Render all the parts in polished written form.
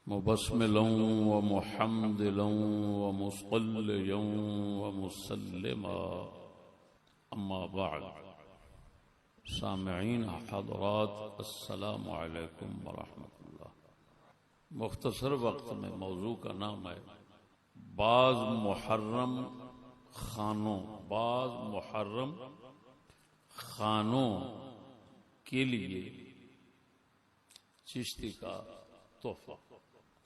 مبسملا ومحمدلا ومصليا ومسلما، اما بعد. سامعین حضرات، السلام علیکم ورحمۃ اللہ. مختصر وقت میں موضوع کا نام ہے بعض محرم خانوں کے لیے چشتی کا تحفہ.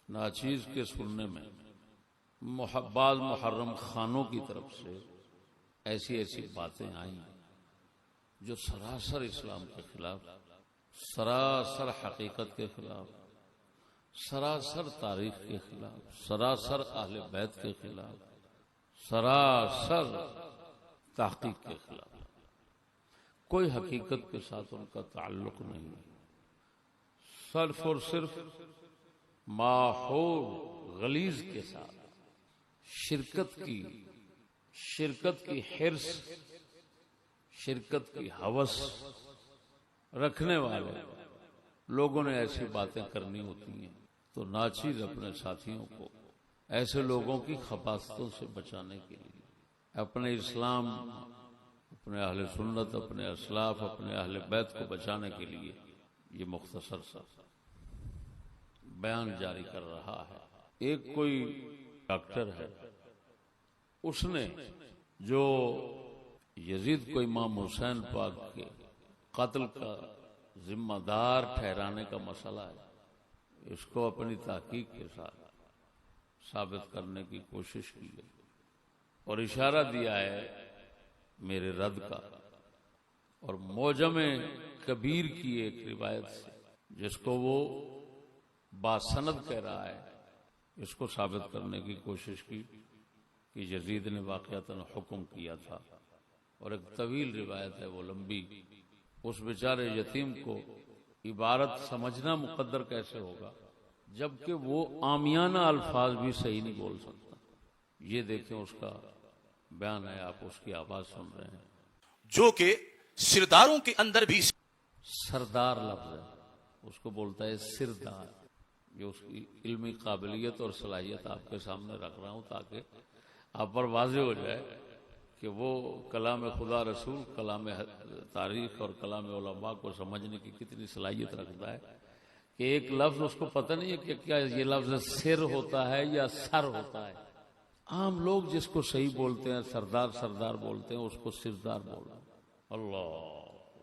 ناچیز کے سننے میں بعض محرم خانوں کی طرف سے ایسی باتیں آئیں جو سراسر اسلام کے خلاف، سراسر حقیقت کے خلاف، سراسر تاریخ کے خلاف، سراسر اہل بیت کے خلاف، سراسر تحقیق کے خلاف. کوئی حقیقت کے ساتھ ان کا تعلق نہیں ہے. صرف اور صرف ماحول غلیظ کے ساتھ شرکت کی حرص، شرکت کی ہوس رکھنے والے لوگوں نے ایسی باتیں کرنی ہوتی ہیں. تو ناچیز اپنے ساتھیوں کو ایسے لوگوں کی خباثتوں سے بچانے کے لیے، اپنے اسلام، اپنے اہل سنت، اپنے اسلاف، اپنے اہل بیت کو بچانے کے لیے یہ مختصر سا بیان جاری کر رہا ہے. ایک کوئی ڈاکٹر ہے، اس نے جو یزید کو امام حسین پاک کے قتل کا ذمہ دار ٹھہرانے کا مسئلہ ہے، اس کو اپنی تحقیق کے ساتھ ثابت کرنے کی کوشش کی ہے اور اشارہ دیا ہے میرے رد کا. اور معجم کبیر کی ایک روایت سے، جس کو وہ باسند کہہ رہا ہے، اس کو ثابت کرنے کی کوشش کی کہ یزید نے واقعتاً حکم کیا تھا. اور ایک طویل روایت ہے، وہ لمبی. اس بیچارے یتیم کو عبارت سمجھنا مقدر کیسے ہوگا جبکہ وہ عامیانہ الفاظ بھی صحیح نہیں بول سکتا. یہ دیکھیں اس کا بیان ہے، آپ اس کی آواز سن رہے ہیں. جو کہ سرداروں کے اندر بھی سردار لفظ ہے، اس کو بولتا ہے سردار. جو اس کی علمی قابلیت اور صلاحیت آپ کے سامنے رکھ رہا ہوں تاکہ آپ پر واضح ہو جائے کہ وہ کلام خدا رسول، کلام تاریخ اور کلام علماء کو سمجھنے کی کتنی صلاحیت رکھتا ہے. کہ ایک لفظ اس کو پتہ نہیں ہے کہ کیا یہ لفظ سر ہوتا ہے یا سر ہوتا ہے. عام لوگ جس کو صحیح بولتے ہیں سردار بولتے ہیں، اس کو سردار بولتے ہیں. اللہ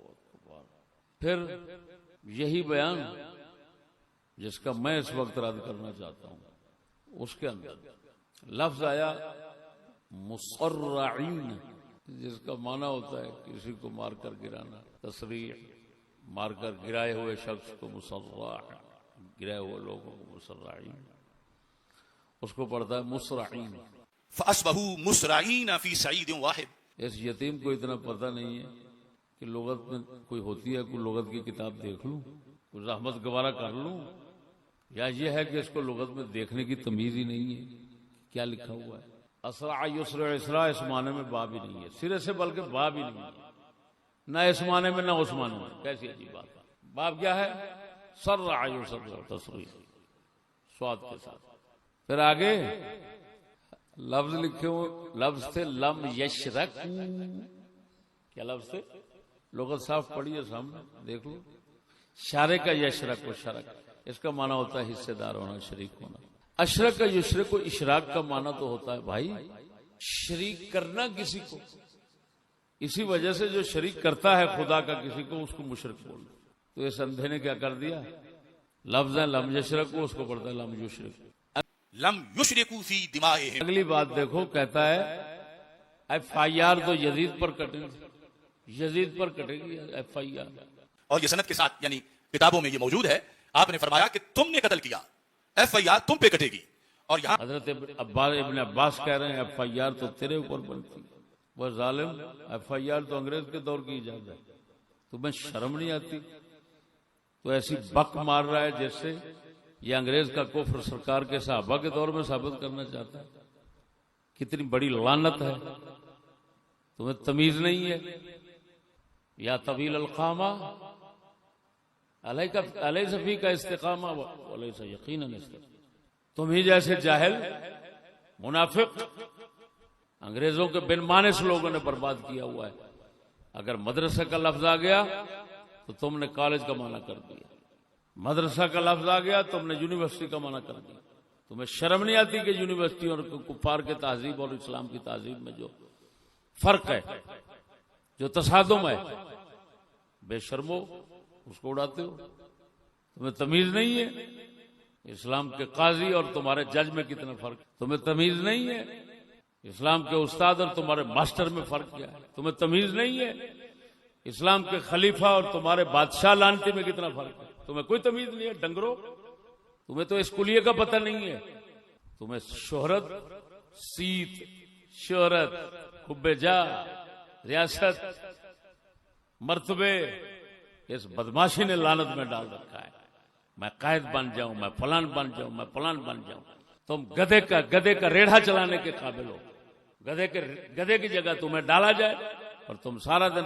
اکبر. پھر یہی بیان جس کا میں اس وقت رد کرنا چاہتا ہوں، اس کے اندر لفظ آیا مصرعین، جس کا معنی ہوتا ہے کسی کو مار کر گرانا. تصریح، مار کر گرائے ہوئے شخص کو مسرع، گرائے ہوئے لوگوں کو مسرعین. اس کو پڑھتا ہے مسرعین. فَأَصْبَحُوا مُسْرَعِينَ فِي صَعِيدٍ وَاحِدٍ. اس یتیم کو اتنا پتہ نہیں ہے کہ لغت میں کوئی ہوتی ہے، کوئی لغت کی کتاب دیکھ لوں، کوئی زحمت گوارہ کر لوں، یا یہ ہے کہ اس کو لغت میں دیکھنے کی تمیز ہی نہیں ہے کیا لکھا ہوا ہے. اسرع یسرع، اسرع اس معنی میں باب ہی نہیں ہے سرے سے، بلکہ باب ہی نہیں ہے، نہ اس معنی میں نہ اس معنی میں. کیسی عجیب بات ہے. باب کیا ہے؟ سرع یسرع، تصریح سواد کے ساتھ. پھر آگے لفظ لکھے ہو، لفظ تھے لم یشرک. کیا لفظ تھے؟ لغت صاف پڑھی ہے سامنے دیکھ لو. شارک کا یشرک و شرک، اس کا معنی ہوتا ہے حصے دار ہونا، شریک ہونا. اشرک کا یشرک و اشراک کا معنی تو ہوتا ہے بھائی شریک کرنا کسی کو. اسی وجہ سے جو شریک کرتا ہے خدا کا کسی کو، اس کو مشرک بولتے. تو اس اندھے نے کیا کر دیا؟ لفظ ہے لم یشرک، اس کو پڑھتا ہے لم یشرک. لم یشرکوا فی دمائہم. اگلی بات دیکھو، کہتا ہے ایف آئی آر تو یزید پر کٹے گی، یزید پر کٹے گی ایف آئی آر. اور یہ سند کے ساتھ یعنی کتابوں میں یہ موجود ہے. آپ نے فرمایا کہ تم نے قتل کیا، ایف آئی آر تم پہ کٹے گی. اور یہاں حضرت ابن عباس کہہ رہے ہیں ایف آئی آر تو تیرے اوپر بنتی. وہ ظالم، ایف آئی آر تو انگریز کے دور کی ایجاد ہے، تمہیں شرم نہیں آتی؟ تو ایسی بک مار رہا ہے جیسے یہ انگریز کا کفر سرکار کے صحابہ کے دور میں ثابت کرنا چاہتا ہے. کتنی بڑی لعنت ہے. تمہیں تمیز نہیں ہے. یا طویل القامہ علیہ فی کا استقامہ ولیس یقینا استقامہ. تم ہی جیسے جاہل منافق انگریزوں کے بن مانس لوگوں نے برباد کیا ہوا ہے. اگر مدرسہ کا لفظ آ گیا تو تم نے کالج کا معنی کر دیا, مدرسہ کا لفظ آ گیا تم نے یونیورسٹی کا معنی کر دیا. تمہیں شرم نہیں آتی کہ یونیورسٹی اور کفار کے تہذیب اور اسلام کی تہذیب میں جو فرق ہے, جو تصادم ہے, بے شرمو اس کو اڑاتے ہو. تمہیں تمیز نہیں ہے اسلام کے قاضی اور تمہارے جج میں کتنا فرق ہے؟ تمہیں تمیز نہیں ہے اسلام کے استاد اور تمہارے ماسٹر میں فرق کیا ہے؟ تمہیں تمیز نہیں ہے اسلام کے خلیفہ اور تمہارے بادشاہ لانتی میں کتنا فرق ہے؟ تمہیں کوئی تمیز نہیں ہے ڈنگرو. تمہیں تو اسکولیے کا پتہ نہیں ہے. تمہیں شہرت, سیت, شہرت, حب جا, ریاست, مرتبے, اس بدماشی نے لعنت میں ڈال رکھا ہے. میں قائد بن جاؤں, میں فلان بن جاؤں, میں فلان بن جاؤں. تم گدے کا ریڑھا چلانے کے قابل ہو. گدے کی جگہ تمہیں ڈالا جائے اور تم سارا دن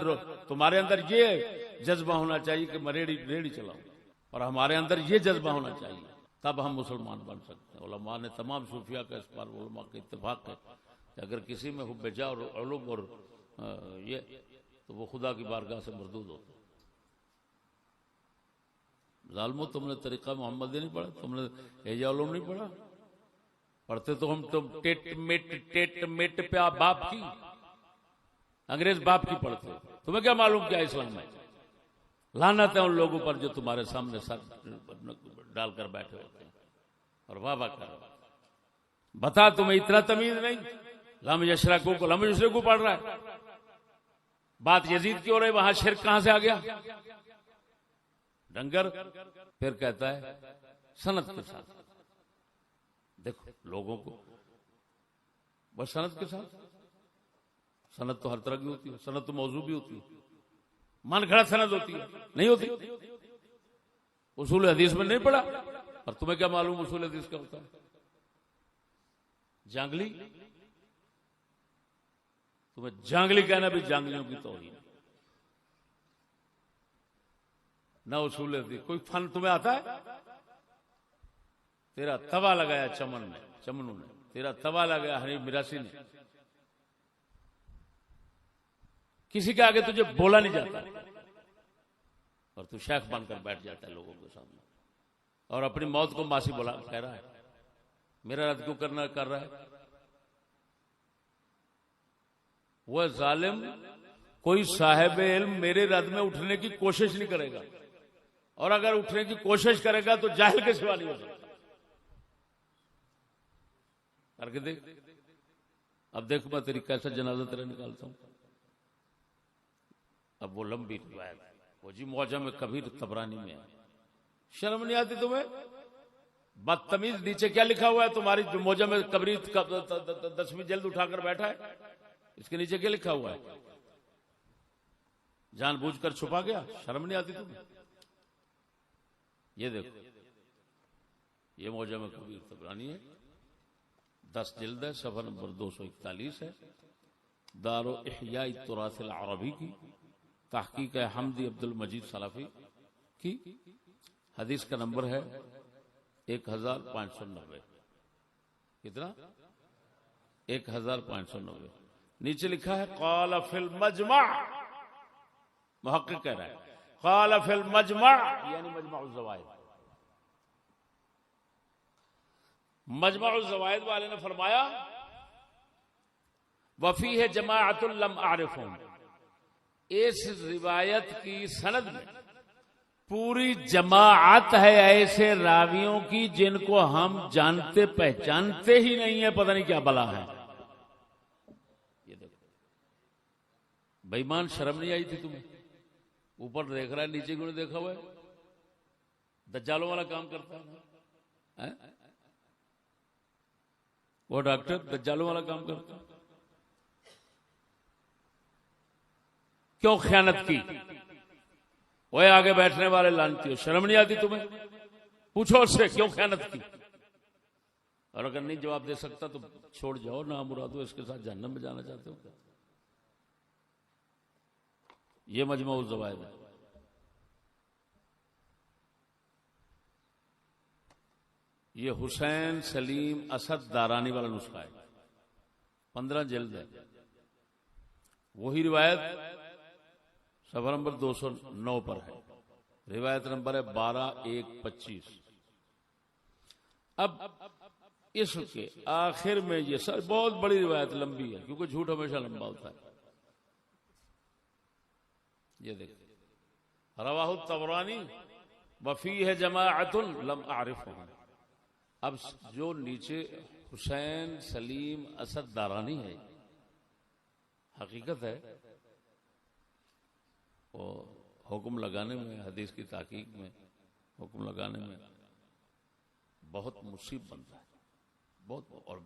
تمہارے اندر یہ جذبہ ہونا چاہیے کہ میں ریڑھی چلاؤں, اور ہمارے اندر یہ جذبہ ہونا چاہیے, تب ہم مسلمان بن سکتے ہیں. علماء نے تمام صوفیاء کا اس پر علماء کا اتفاق ہے کہ اگر کسی میں حب جا اور علم اور یہ تو وہ خدا کی بارگاہ سے مردود ہوتا. ظالمو, تم نے طریقہ محمدی نہیں پڑھا, تم نے احیاء علوم نہیں پڑھا. پڑھتے تو ہم تم ٹیٹ میٹ پہ باپ کی, انگریز باپ کی پڑھتے. تمہیں کیا معلوم کیا اسلام ہے؟ لعنت ہے ان لوگوں پر جو تمہارے سامنے سر ڈال کر بیٹھے ہوتے ہیں اور واہ واہ کر. بتا تمہیں اتنا تمیز نہیں؟ لم یشرکو پڑھ رہا ہے. بات یزید کی ہو رہی, وہاں شرک کہاں سے آ گیا ڈنگر؟ پھر کہتا ہے سند کے ساتھ. دیکھو لوگوں کو بس سند کے ساتھ. سند تو ہر طرح کی ہوتی ہے, سند تو موضوع بھی ہوتی ہے, من گھڑا سند ہوتی ہے, نہیں ہوتی. اصول حدیث میں نہیں پڑھا, اور تمہیں کیا معلوم اصول حدیث کا ہوتا ہے؟ جانگلی, تمہیں جانگلی کہنا بھی جانگلیوں کی توہین. نہ اصول حدیث کوئی فن تمہیں آتا ہے؟ تیرا توا لگایا چمنوں نے, تیرا توا لگایا حنیف میراثی نے. کسی کے آگے تجھے بولا نہیں جاتا اور تو شیخ بن کر بیٹھ جاتا ہے لوگوں کے سامنے, اور اپنی موت کو ماسی بولا کہہ رہا ہے. میرا رد کیوں کر رہا ہے؟ وہ ظالم کوئی صاحب علم میرے رد میں اٹھنے کی کوشش نہیں کرے گا, اور اگر اٹھنے کی کوشش کرے گا تو جاہل کے سوا نہیں ہو سکتا. کر کے دیکھ. اب دیکھ میں تیری کیسا جنازہ تیرا نکالتا ہوں. اب وہ لمبی روایت ہے, وہ جی معجم کبیر طبرانی میں ہے. شرم نہیں آتی تمہیں؟ بدتمیز, نیچے کیا لکھا ہوا ہے تمہاری جو معجم کبیر 10ویں جلد اٹھا کر بیٹھا ہے, اس کے نیچے کیا لکھا ہوا ہے؟ جان بوجھ کر چھپا گیا. شرم نہیں آتی تمہیں؟ یہ دیکھو, یہ معجم کبیر طبرانی ہے, 10 جلد ہے, صفحہ نمبر 241 ہے. دار احیاء التراث العربی کی تحقیق ہے حمدی عبد المجید سلفی کی. حدیث کا نمبر ہے 1590. کتنا؟ 1590. نیچے لکھا ہے قال فی المجمع, محقق کہہ رہا ہے قال فی المجمع یعنی مجمع الزوائد. مجمع الزوائد والے نے فرمایا وفیہ جماعت لم اعرفہم, اس روایت کی سند میں پوری جماعت ہے ایسے راویوں کی جن کو ہم جانتے پہچانتے ہی نہیں ہیں, پتہ نہیں کیا بلا ہے. یہ دیکھو بے ایمان, شرم نہیں آئی تھی تمہیں؟ اوپر دیکھ رہا ہے, نیچے کیوں نہیں دیکھا ہوا ہے؟ دجالوں والا کام کرتا ہے وہ ڈاکٹر, دجالوں والا کام کرتا ہے. کیوں خیانت کی؟ وہ آگے بیٹھنے والے لانتی ہو, شرم نہیں آتی تمہیں؟ پوچھو اس سے کیوں خیانت کی, اور اگر نہیں جواب دے سکتا تو چھوڑ جاؤ, نہ مرادو اس کے ساتھ جہنم میں جانا چاہتے ہو. یہ مجموع الزوائد ہے. یہ حسین سلیم اسد دارانی والا نسخہ ہے، 15 جلد ہے۔ وہی روایت صفحہ نمبر 209 پر ہے، روایت نمبر ہے 12125۔ اب اس کے آخر میں یہ سر بہت بڑی روایت لمبی ہے، کیونکہ جھوٹ ہمیشہ لمبا ہوتا ہے۔ یہ دیکھ، رواہ الطبرانی وفیہ جماعت لم اعرفهم۔ اب جو نیچے حسین سلیم اسد دارانی ہے، حقیقت ہے وہ حکم لگانے میں، حدیث کی تحقیق میں حکم لگانے میں بہت مصیب بنتا ہے،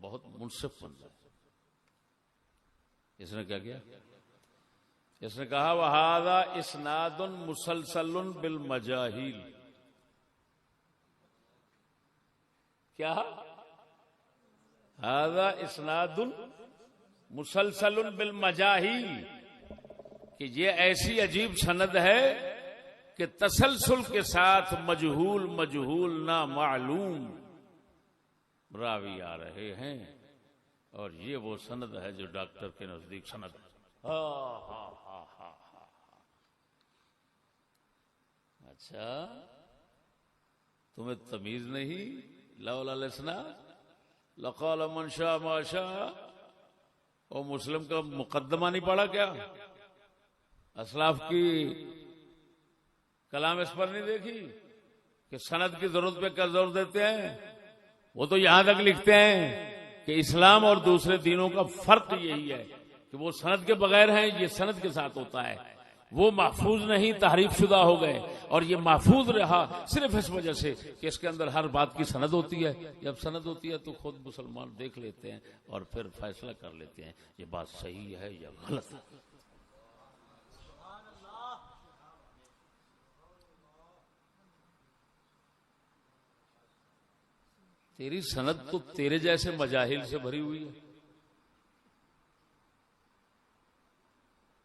بہت منصف بنتا ہے۔ اس نے کیا کیا؟ اس نے کہا وَهَذَا إِسْنَادٌ مُسَلْسَلٌ بِالْمَجَاهِيلِ۔ کیا؟ هَذَا إِسْنَادٌ مُسَلْسَلٌ بِالْمَجَاهِيلِ، کہ یہ ایسی عجیب سند ہے کہ تسلسل کے ساتھ مجہول نامعلوم راوی آ رہے ہیں، اور یہ وہ سند ہے جو ڈاکٹر کے نزدیک سند ہے۔ اچھا، تمہیں تمیز نہیں؟ لولا الاسناد لقال من شاء ما شاء۔ اور مسلم کا مقدمہ نہیں پڑھا کیا؟ اسلاف کی کلام اس پر نہیں دیکھی کہ سند کی ضرورت پہ کیا زور دیتے ہیں؟ وہ تو یہاں تک لکھتے ہیں کہ اسلام اور دوسرے دینوں کا فرق یہی ہے کہ وہ سند کے بغیر ہیں، یہ سند کے ساتھ ہوتا ہے۔ وہ محفوظ نہیں، تحریف شدہ ہو گئے، اور یہ محفوظ رہا صرف اس وجہ سے کہ اس کے اندر ہر بات کی سند ہوتی ہے۔ جب سند ہوتی ہے تو خود مسلمان دیکھ لیتے ہیں اور پھر فیصلہ کر لیتے ہیں یہ بات صحیح ہے یا غلط ہے۔ تیری سند تو تیرے جیسے مجاہل سے بھری ہوئی ہے،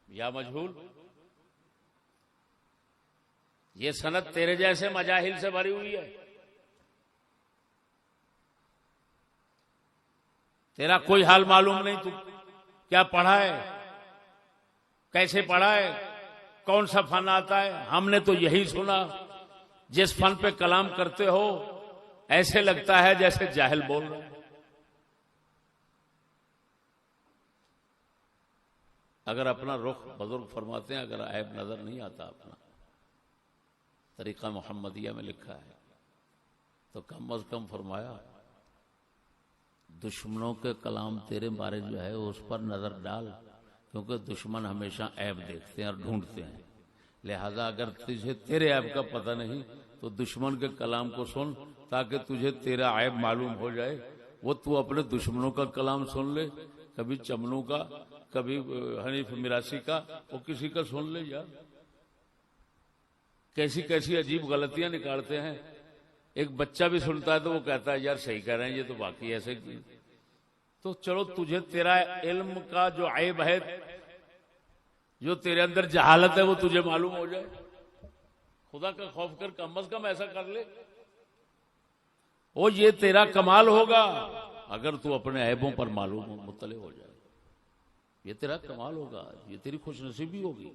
یا مجہول، یہ سند تیرے جیسے مجاہل سے بھری ہوئی ہے۔ تیرا کوئی حال معلوم نہیں، تو کیا پڑھا ہے، کیسے پڑھا ہے، کون سا فن آتا ہے۔ ہم نے تو یہی سنا، جس فن پہ کلام کرتے ہو ایسے لگتا ہے جیسے جاہل بول رہے ہیں۔ اگر اپنا رخ بزرگ فرماتے ہیں، اگر عیب نظر نہیں آتا، اپنا طریقہ محمدیہ میں لکھا ہے، تو کم از کم فرمایا دشمنوں کے کلام تیرے بارے جو ہے اس پر نظر ڈال، کیونکہ دشمن ہمیشہ عیب دیکھتے ہیں اور ڈھونڈتے ہیں۔ لہذا اگر تجھے تیرے عیب کا پتہ نہیں تو دشمن کے کلام کو سن، تاکہ تجھے تیرا عیب معلوم ہو جائے۔ وہ تو اپنے دشمنوں کا کلام سن لے، کبھی چمنوں کا، کبھی حنیف میراثی کا، وہ کسی کا سن لے یار۔ کیسی کیسی عجیب غلطیاں نکالتے ہیں۔ ایک بچہ بھی سنتا ہے تو وہ کہتا ہے یار صحیح کہہ رہے ہیں، یہ تو باقی ایسے کی۔ تو چلو تجھے تیرا علم کا جو عیب ہے، جو تیرے اندر جہالت ہے، وہ تجھے معلوم ہو جائے۔ خدا کا خوف کر، کم از کم ایسا کر لے۔ وہ یہ تیرا کمال ہوگا اگر تو اپنے عیبوں پر معلوم مطلع ہو جائے۔ یہ تیرا کمال ہوگا، یہ تیری خوش نصیبی ہوگی،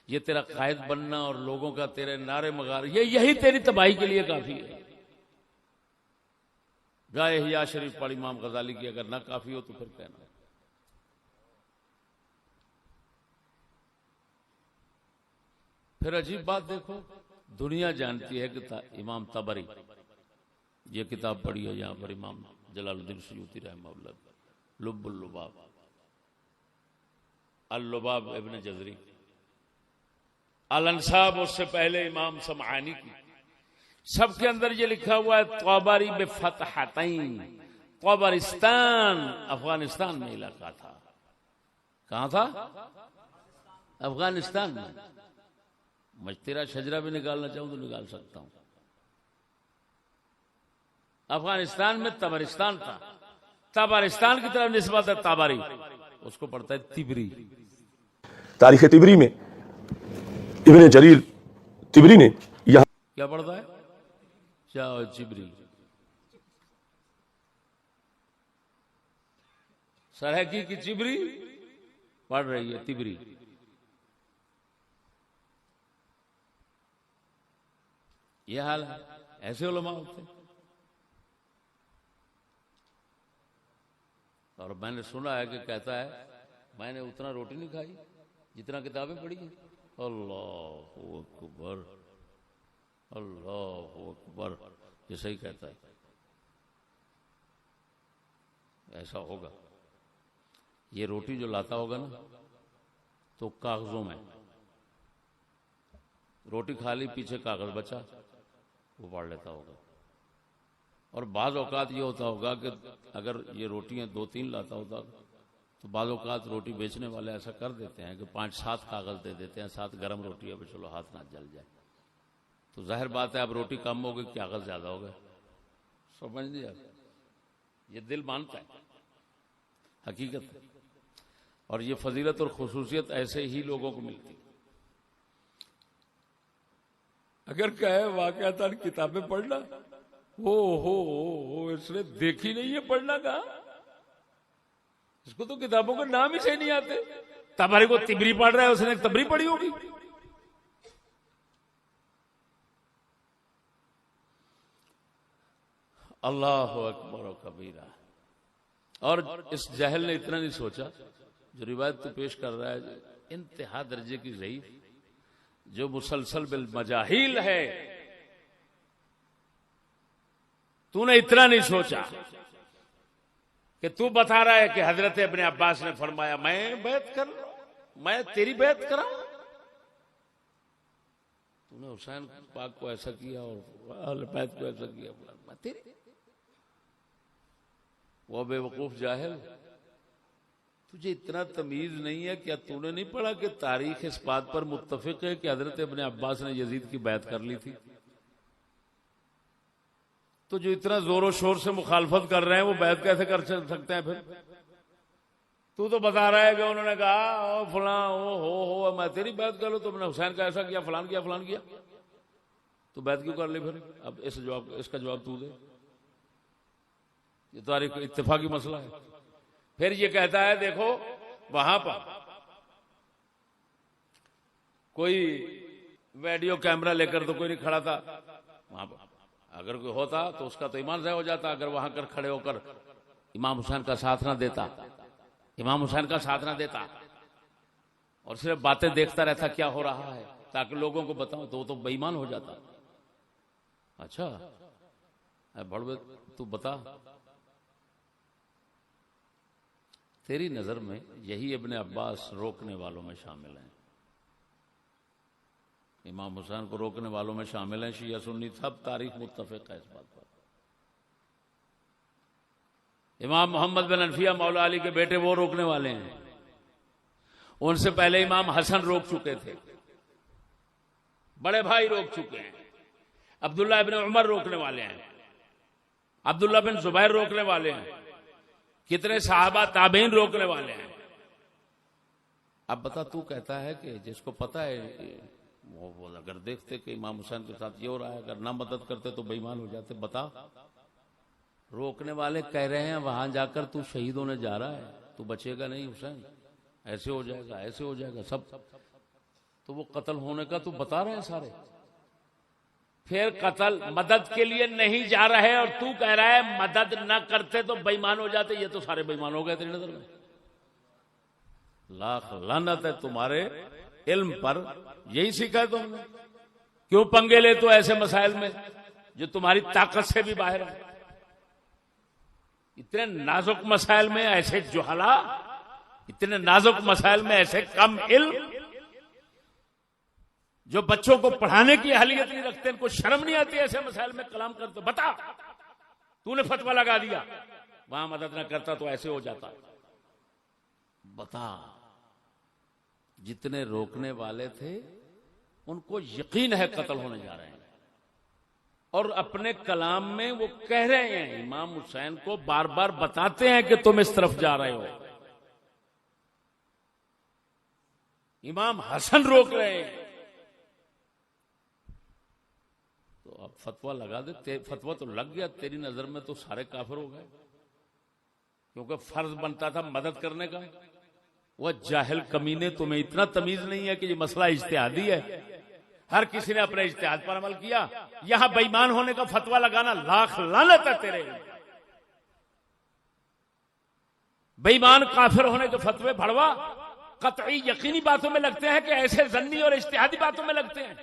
یہ تیرا قائد بننا اور لوگوں کا تیرے نعرے مغار، یہی تیری تباہی کے لیے کافی ہے۔ جائے احیاء شریف پڑھ امام غزالی کی، اگر نہ کافی ہو تو پھر کہنا۔ پھر عجیب بات دیکھو، دنیا جانتی ہے کہ امام طبری، یہ کتاب پڑھی ہے یہاں پر امام جلال الدین سیوطی رحمہ اللہ، لب اللباب، اللباب ابن جزری، الانصاب اس سے پہلے امام سمعانی کی، سب کے اندر یہ لکھا ہوا ہے طبری بفتحتین۔ طبرستان افغانستان میں علاقہ تھا۔ کہاں تھا؟ افغانستان میں۔ میں تیرا شجرہ بھی نکالنا چاہوں تو نکال سکتا ہوں۔ افغانستان میں تبرستان تھا، تبرستان کی طرف نسبت ہے تابری، اس کو پڑھتا ہے تبری۔ تاریخ تبری میں ابن جریر تبری نے یہاں کیا پڑھتا ہے؟ چبری، سرہکی کی چبری پڑھ رہی ہے تبری. یہ حال ہے. ایسے علماء ہوتے ہیں. اور میں نے سنا ہے کہ کہتا ہے میں نے اتنا روٹی نہیں کھائی جتنا کتابیں پڑھی ہیں. اللہ اکبر اللہ اکبر. یہ صحیح کہتا ہے. ایسا ہوگا. یہ روٹی جو لاتا ہوگا نا تو کاغذوں میں روٹی کھا لی, پیچھے کاغذ بچا وہ پڑھ لیتا ہوگا. اور بعض اوقات یہ ہوتا ہوگا کہ اگر یہ روٹیاں 2-3 لاتا ہوتا تو بعض اوقات روٹی بیچنے والے ایسا کر دیتے ہیں کہ 5-7 کاغذ دے دیتے ہیں, 7 گرم روٹی ہے, چلو ہاتھ نہ جل جائے. تو ظاہر بات ہے اب روٹی کم ہو گئی, کاغذ زیادہ ہو گئے. سمجھ نہیں آتا. یہ دل مانتا ہے, حقیقت ہے. اور یہ فضیلت اور خصوصیت ایسے ہی لوگوں کو ملتی. اگر کہے واقعتاً کتابیں پڑھنا, ہو اس نے دیکھی نہیں ہے پڑھنا کہا, اس کو تو کتابوں کا نام ہی صحیح نہیں آتے. تبری کو تبری پڑھ رہا ہے, اس نے تبری پڑھی ہوگی. اللہ اکبر و کبیرہ. اور اس جاہل نے اتنا نہیں سوچا, جو روایت تو پیش کر رہا ہے انتہا درجے کی ضعیف, جو مسلسل بالمجاہیل ہے, تو نے اتنا نہیں سوچا کہ تو بتا رہا ہے کہ حضرت ابن عباس نے فرمایا میں بیعت کر رہا ہوں, میں تیری بیعت کراؤں. تو نے حسین پاک کو ایسا کیا اور اہل بیت کو ایسا کیا, میں تیری. وہ بے وقوف جاہل, تجھے اتنا تمیز نہیں ہے. کیا تو نے نہیں پڑھا کہ تاریخ اس بات پر متفق ہے کہ حضرت ابن عباس نے یزید کی بیعت کر لی تھی؟ تو جو اتنا زور و شور سے مخالفت کر رہے ہیں وہ بیعت کیسے کر سکتے ہیں پھر؟ تو بتا رہا ہے کہ انہوں نے کہا او فلاں ہو میں تیری بیعت کر لوں, تم نے حسین کا ایسا کیا, فلان کیا فلان کیا, تو بیعت کیوں کر لی پھر؟ اب اس کا جواب تو دے. یہ تاریخ اتفاقی مسئلہ ہے. پھر یہ کہتا ہے دیکھو وہاں پر کوئی ویڈیو کیمرہ لے کر تو کوئی نہیں کھڑا تھا وہاں پر. اگر کوئی ہوتا تو اس کا تو ایمان ضائع ہو جاتا. اگر وہاں کر کھڑے ہو کر امام حسین کا ساتھ نہ دیتا, امام حسین کا ساتھ نہ دیتا اور صرف باتیں دیکھتا رہتا کیا ہو رہا ہے تاکہ لوگوں کو بتاؤ, تو وہ تو بے ایمان ہو جاتا. اچھا بڑے تو بتا, تیری نظر میں یہی ابن عباس روکنے والوں میں شامل ہیں, امام حسین کو روکنے والوں میں شامل ہیں. شیعہ سنی سب تاریخ متفق ہے اس بات پر. امام محمد بن انفیہ مولا علی کے بیٹے وہ روکنے والے ہیں. ان سے پہلے امام حسن روک چکے تھے, بڑے بھائی روک چکے ہیں. عبداللہ ابن عمر روکنے والے ہیں, عبداللہ بن زبیر روکنے والے ہیں, کتنے صحابہ تابعین روکنے والے ہیں. اب بتا, تو کہتا ہے کہ جس کو پتا ہے وہ اگر دیکھتے کہ امام حسین کے ساتھ یہ ہو رہا ہے, اگر نہ مدد کرتے تو بے ایمان ہو جاتے. بتا, روکنے والے کہہ رہے ہیں وہاں جا کر تو شہید ہونے جا رہا ہے, تو بچے گا نہیں حسین, ایسے ہو جائے گا ایسے ہو جائے گا سب. تو وہ قتل ہونے کا تو بتا رہے ہیں سارے. پھر قتل مدد کے لیے نہیں جا رہے اور تو کہہ رہا ہے مدد نہ کرتے تو بے ایمان ہو جاتے. یہ تو سارے بے ایمان ہو گئے تیری نظر میں. لاکھ لعنت ہے تمہارے علم پر. یہی سیکھا ہے تم نے. کیوں پنگے لے تو ایسے مسائل میں جو تمہاری طاقت سے بھی باہر ہے؟ اتنے نازک مسائل میں ایسے جہلا, اتنے نازک مسائل میں ایسے کم علم, جو بچوں کو پڑھانے کی اہلیت نہیں رکھتے, ان کو شرم نہیں آتی ایسے مسائل میں کلام کرتے. بتا, تو نے فتویٰ لگا دیا وہاں مدد نہ کرتا تو ایسے ہو جاتا. بتا, جتنے روکنے والے تھے ان کو یقین ہے قتل ہونے جا رہے ہیں, اور اپنے کلام میں وہ کہہ رہے ہیں, امام حسین کو بار بار بتاتے ہیں کہ تم اس طرف جا رہے ہو. امام حسن روک رہے ہیں. تو اب فتویٰ لگا دے. فتویٰ تو لگ گیا, تیری نظر میں تو سارے کافر ہو گئے. کیونکہ فرض بنتا تھا مدد کرنے کا. وہ جاہل کمینے، تمہیں اتنا تمیز نہیں ہے کہ یہ مسئلہ اجتہادی ہے. ہر کسی نے اپنے اجتہاد پر عمل کیا. یہاں بے ایمان ہونے کا فتویٰ لگانا لاکھ لعنت ہے تیرے. بے ایمان کافر ہونے کے فتوے بھڑوا قطعی یقینی باتوں میں لگتے ہیں کہ ایسے ظنی اور اجتہادی باتوں میں لگتے ہیں.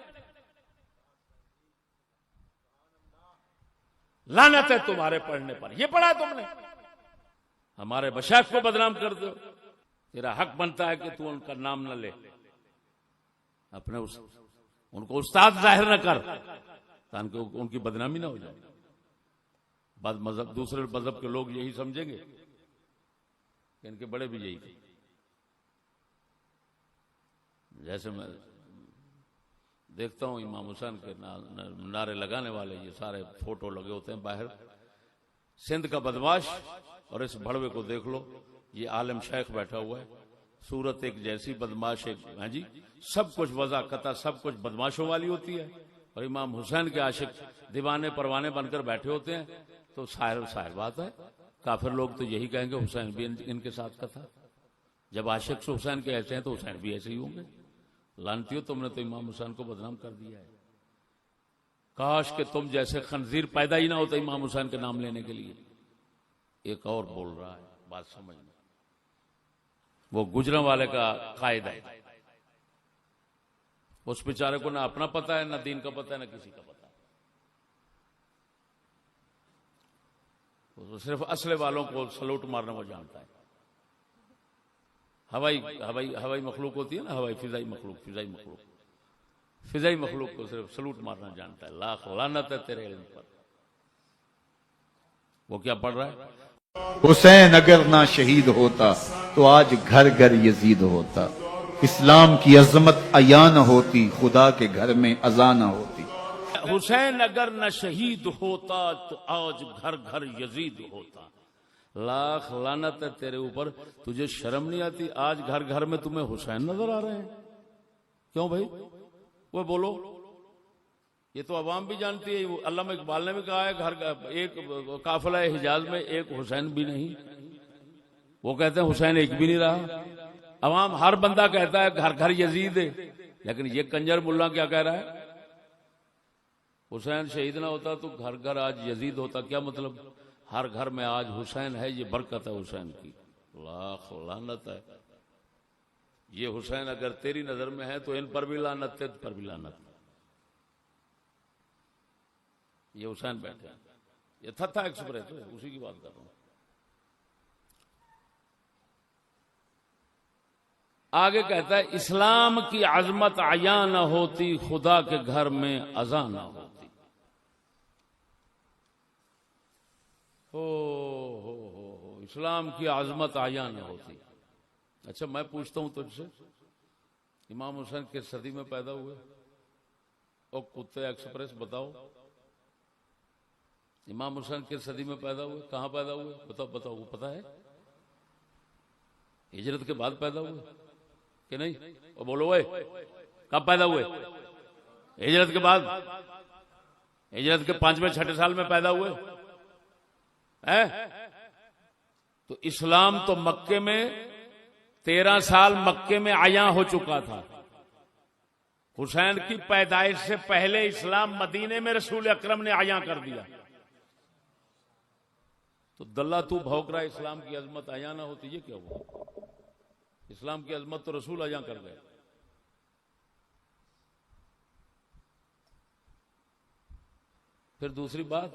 لعنت ہے تمہارے پڑھنے پر. یہ پڑھا تم نے، ہمارے مشائخ کو بدنام کر دو. تیرا حق بنتا ہے کہ تو ان کا نام نہ لے، اپنے ان کو استاد ظاہر نہ کر تاکہ ان کی بدنامی نہ ہو جائے. بعد مذہب، دوسرے مذہب کے لوگ یہی سمجھیں گے کہ ان کے بڑے بھی یہی تھے. جیسے میں دیکھتا ہوں امام حسین کے نعرے لگانے والے یہ سارے فوٹو لگے ہوتے ہیں باہر. سندھ کا بدماش اور اس بھڑوے کو دیکھ لو، یہ عالم شیخ بیٹھا ہوا ہے. صورت ایک جیسی، بدماش ایک. ہاں جی، سب کچھ وضع قطع سب کچھ بدماشوں والی ہوتی ہے. اور امام حسین کے عاشق دیوانے پروانے بن کر بیٹھے ہوتے ہیں. تو ظاہر بات ہے کافر لوگ تو یہی کہیں گے حسین بھی ان کے ساتھ کا تھا. جب عاشق سے حسین کے ایسے ہیں تو حسین بھی ایسے ہی ہوں گے. لعنتیو، تم نے تو امام حسین کو بدنام کر دیا ہے. کاش کہ تم جیسے خنزیر پیدا ہی نہ ہوتا امام حسین کے نام لینے کے لیے. ایک اور بول رہا ہے، بات سمجھنا. وہ گجروں والے کا قائد ہے. اس بیچارے کو نہ اپنا پتہ ہے، نہ دین کا پتہ ہے، نہ کسی کا پتہ ہے. وہ صرف اسلحے والوں کو سلوٹ مارنا وہ جانتا ہے. ہوائی مخلوق ہوتی ہے نا، فضائی مخلوق کو صرف سلوٹ مارنا جانتا ہے. لاکھ لعنت ہے تیرے علم پر. وہ کیا پڑھ رہا ہے؟ حسین اگر نہ شہید ہوتا تو آج گھر گھر یزید ہوتا. اسلام کی عظمت عیاں نہ ہوتی، خدا کے گھر میں اذان نہ ہوتی. حسین اگر نہ شہید ہوتا تو آج گھر گھر یزید ہوتا. لاکھ لعنت ہے تیرے اوپر. تجھے شرم نہیں آتی؟ آج گھر گھر میں تمہیں حسین نظر آ رہے ہیں. کیوں بھائی؟ وہ بولو. یہ تو عوام بھی جانتی ہے. علامہ اقبال نے بھی کہا ہے گھر ایک قافلہ حجاز میں ایک حسین بھی نہیں. وہ کہتے ہیں حسین ایک بھی نہیں رہا. عوام ہر بندہ کہتا ہے گھر گھر یزید ہے، لیکن یہ کنجر ملا کیا کہہ رہا ہے؟ حسین شہید نہ ہوتا تو گھر گھر آج یزید ہوتا. کیا مطلب؟ ہر گھر میں آج حسین ہے، یہ برکت ہے حسین کی. لاکھ لعنت ہے. یہ حسین اگر تیری نظر میں ہے تو ان پر بھی لعنت ہے، ان پر بھی لعنت ہے. یہ حسین بیٹھے ہیں. یہ تھا ایکسپریس ہے، اسی کی بات کر رہا ہوں. آگے کہتا ہے اسلام کی عظمت عیاں نہ ہوتی، خدا کے گھر میں اذان نہ ہوتی. ہو اسلام کی عظمت عیاں نہ ہوتی. اچھا میں پوچھتا ہوں تجھ سے، امام حسین کس صدی میں پیدا ہوئے؟ او کتے ایکسپریس بتاؤ. امام حسین کس صدی میں پیدا ہوئے؟ کہاں پیدا ہوئے؟ بتاؤ وہ پتہ ہے؟ ہجرت کے بعد پیدا ہوئے کہ نہیں؟ وہ بولو اوے، کب پیدا ہوئے؟ ہجرت کے بعد. ہجرت کے 5ویں 6 سال میں پیدا ہوئے. تو اسلام تو مکے میں 13 سال مکے میں عیاں ہو چکا تھا. حسین کی پیدائش سے پہلے اسلام مدینے میں رسول اکرم نے عیاں کر دیا. تو دلہ تو بھوک رہا اسلام کی عظمت عیاں نہ ہوتی. یہ کیا ہوا؟ اسلام کی عظمت تو رسول عیاں کر گئے. پھر دوسری بات،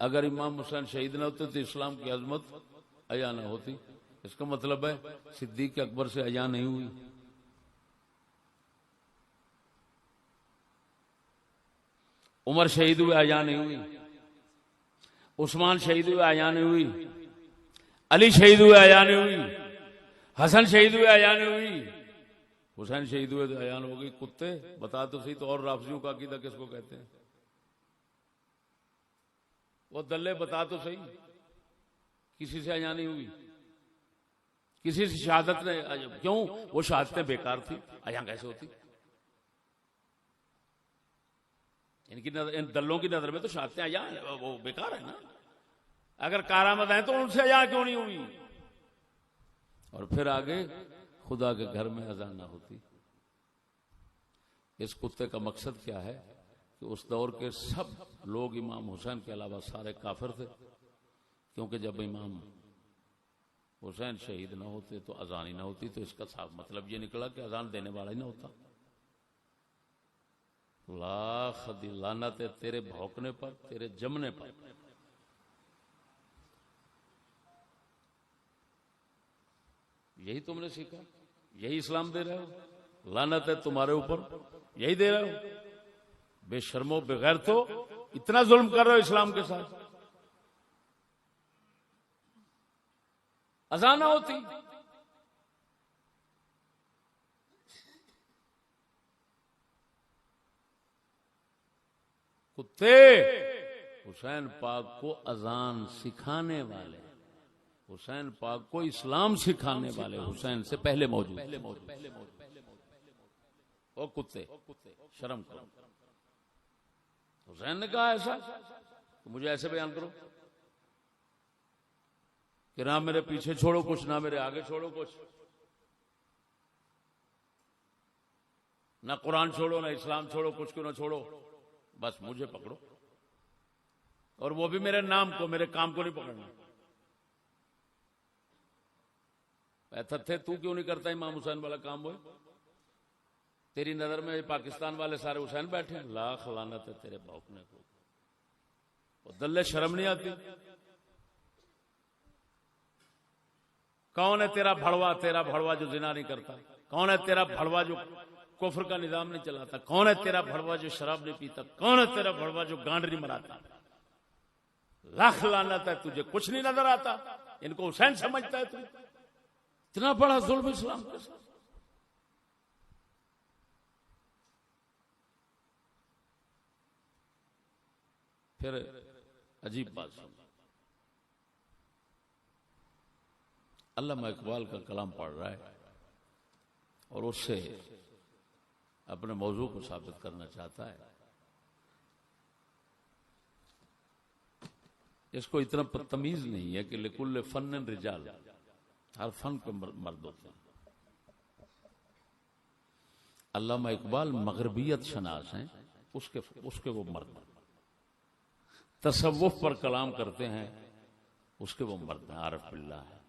اگر امام حسین شہید نہ ہوتے تو اسلام کی عظمت عیاں نہ ہوتی. اس کا مطلب ہے صدیق اکبر سے عیاں نہیں ہوئی. عمر شہید ہوئے عیاں نہیں ہوئی. عثمان شہید ہوئے عیاں نہیں ہوئی. علی شہید ہوئے عیاں نہیں ہوئی. حسن شہید ہوئے عیاں نہیں ہوئی. حسین شہید ہوئے تو عیاں ہو گئی. کتے بتا تو صحیح. تو اور رافضیوں کا عقیدہ کس کو کہتے ہیں؟ وہ دلے بتا تو صحیح. کسی سے عیاں نہیں ہوئی، کسی سے شہادت نے. کیوں؟ وہ شہادتیں بیکار تھی. عیاں کیسے ہوتی؟ ان کی نظر، ان دلوں کی نظر میں تو شہادتیں عیاں وہ بیکار ہے نا. اگر کارآمد ہیں تو ان سے اذان کیوں نہیں ہوئی؟ اور پھر آگے خدا کے گھر میں اذان نہ ہوتی. اس کتے کا مقصد کیا ہے کہ اس دور کے سب لوگ امام حسین کے علاوہ سارے کافر تھے، کیونکہ جب امام حسین شہید نہ ہوتے تو اذان ہی نہ ہوتی. تو اس کا صاف مطلب یہ نکلا کہ اذان دینے والا ہی نہ ہوتا. لاکھ لعنت ہے تیرے بھونکنے پر، تیرے جمنے پر. یہی تم نے سیکھا، یہی اسلام دے رہے ہو. لعنت ہے تمہارے اوپر، یہی دے رہے ہو. بے شرمو بغیر تو اتنا ظلم کر رہے ہو اسلام کے ساتھ. اذان نہ ہوتی. کتے حسین پاک کو اذان سکھانے والے، حسین پاک کو اسلام سکھانے والے حسین سے پہلے موجود. او کتے شرم کرو. حسین نے کہا ایسا تو مجھے ایسے بیان کرو کہ نہ میرے پیچھے چھوڑو کچھ، نہ میرے آگے چھوڑو کچھ، نہ قرآن چھوڑو نہ اسلام چھوڑو، کچھ کیوں نہ چھوڑو، بس مجھے پکڑو. اور وہ بھی میرے نام کو، میرے کام کو نہیں پکڑنا. ایسا تھے تو کیوں نہیں کرتا امام حسین والا کام؟ وہ تیری نظر میں پاکستان والے سارے حسین بیٹھے ہیں. لاکھ لعنت ہے تیرے بھونکنے کو. وہ دلے شرم نہیں آتی؟ کون ہے تیرا بھڑوا؟ تیرا بھڑوا جو زنا نہیں کرتا؟ کون ہے تیرا بھڑوا جو کفر کا نظام نہیں چلاتا؟ کون ہے تیرا بھڑوا جو شراب نہیں پیتا؟ کون ہے تیرا بھڑوا جو گانڈ نہیں مراتا؟ لاکھ لعنت ہے تجھے کچھ نہیں نظر آتا. ان کو حسین سمجھتا ہے تو. اتنا بڑا ظلم اسلام کے ساتھ. پھر عجیب بات سن، علامہ اقبال کا کلام پڑھ رہا ہے اور اس سے اپنے موضوع کو ثابت کرنا چاہتا ہے. اس کو اتنا تمیز نہیں ہے کہ لکل فن رجال، ہر فن کے مرد ہوتے ہیں. علامہ اقبال مغربیت شناس ہیں، اس کے وہ مرد ہیں. تصوف پر کلام کرتے ہیں، اس کے وہ مرد ہیں. عارف باللہ ہے،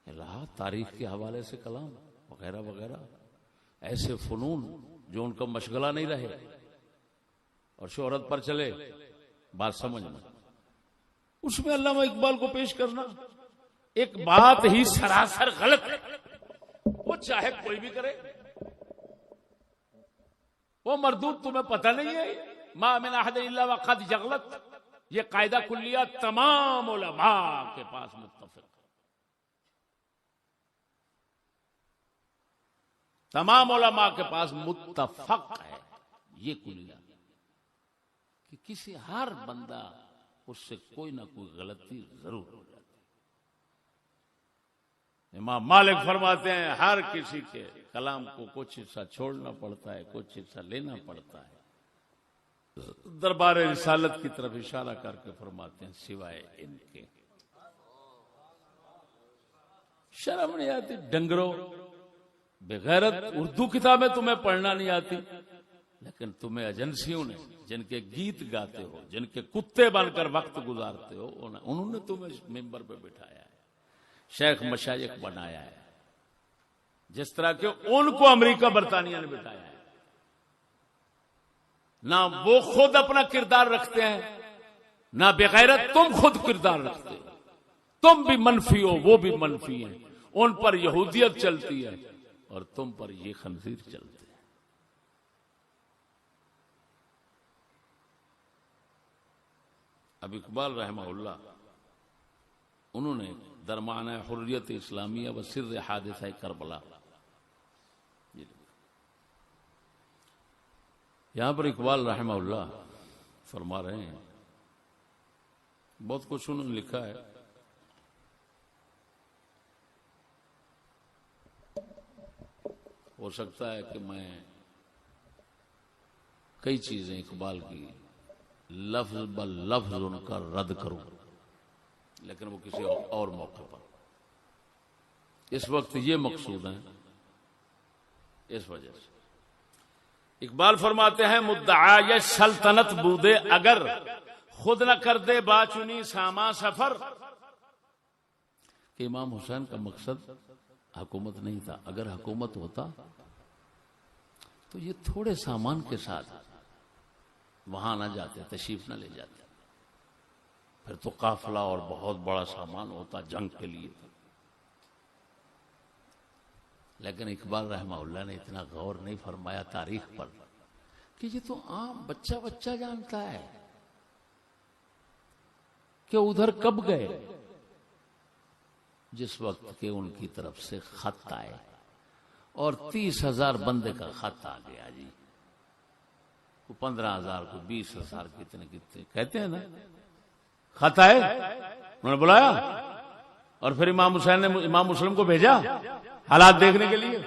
الہ تاریخ کے حوالے سے کلام وغیرہ وغیرہ، ایسے فنون جو ان کا مشغلہ نہیں رہے اور شہرت پر چلے. بات سمجھنا، اس میں علامہ اقبال کو پیش کرنا ایک بات ہی سراسر غلط ہے. وہ چاہے کوئی بھی کرے، وہ مردود تمہیں پتہ نہیں ہے. ما من احد الا وقد جغلت، یہ قاعدہ کلیہ تمام علماء کے پاس متفق، تمام علماء کے پاس متفق ہے یہ کلیہ کہ کسی ہر بندہ اس سے کوئی نہ کوئی غلطی ضرور ہو جاتی. امام مالک فرماتے ہیں ہر کسی کے کلام کو کچھ حصہ چھوڑنا پڑتا ہے، کچھ حصہ لینا پڑتا ہے. دربار رسالت کی طرف اشارہ کر کے فرماتے ہیں سوائے ان کے. شرم نہیں آتی ڈنگرو بغیرت؟ اردو کتابیں تمہیں پڑھنا نہیں آتی، لیکن تمہیں ایجنسیوں نے جن کے گیت گاتے ہو، جن کے کتے بن کر وقت گزارتے ہو، انہوں نے تمہیں ممبر پہ بٹھایا ہے، شیخ مشائخ بنایا ہے، جس طرح کہ ان کو امریکہ برطانیہ نے بٹھایا ہے. نہ وہ خود اپنا کردار رکھتے ہیں، نہ بغیرت تم خود کردار رکھتے ہو. تم بھی منفی ہو، وہ بھی منفی ہیں. ان پر یہودیت چلتی ہے اور تم پر یہ خنزیر چلتے ہیں. اب اقبال رحمہ اللہ انہوں نے درمانہ حریت اسلامیہ و سر حادثہ کربلا، یہاں پر اقبال رحمہ اللہ فرما رہے ہیں، بہت کچھ انہوں نے لکھا ہے. ہو سکتا ہے کہ میں کئی چیزیں اقبال کی لفظ بلفظ ان کا رد کروں، لیکن وہ کسی اور موقع پر. اس وقت یہ مقصود ہے. اس وجہ سے اقبال فرماتے ہیں مدعای سلطنت بودے اگر خود نہ کر دے باچنی ساما سفر. کہ امام حسین کا مقصد حکومت نہیں تھا. اگر حکومت ہوتا تو یہ تھوڑے سامان کے ساتھ وہاں نہ جاتے, تشریف نہ لے جاتے. پھر تو قافلہ اور بہت بڑا سامان ہوتا جنگ کے لیے. لیکن اقبال رحمہ اللہ نے اتنا غور نہیں فرمایا تاریخ پر کہ یہ تو عام بچہ جانتا ہے کہ ادھر کب گئے. جس وقت کے ان کی طرف سے خط آئے اور 30,000 بندے کا خط آ گیا جی. 15,000 کو 20,000 کتنے کہتے ہیں نا خط آئے, انہوں نے بلایا اور پھر امام حسین نے امام مسلم کو بھیجا حالات دیکھنے کے لیے.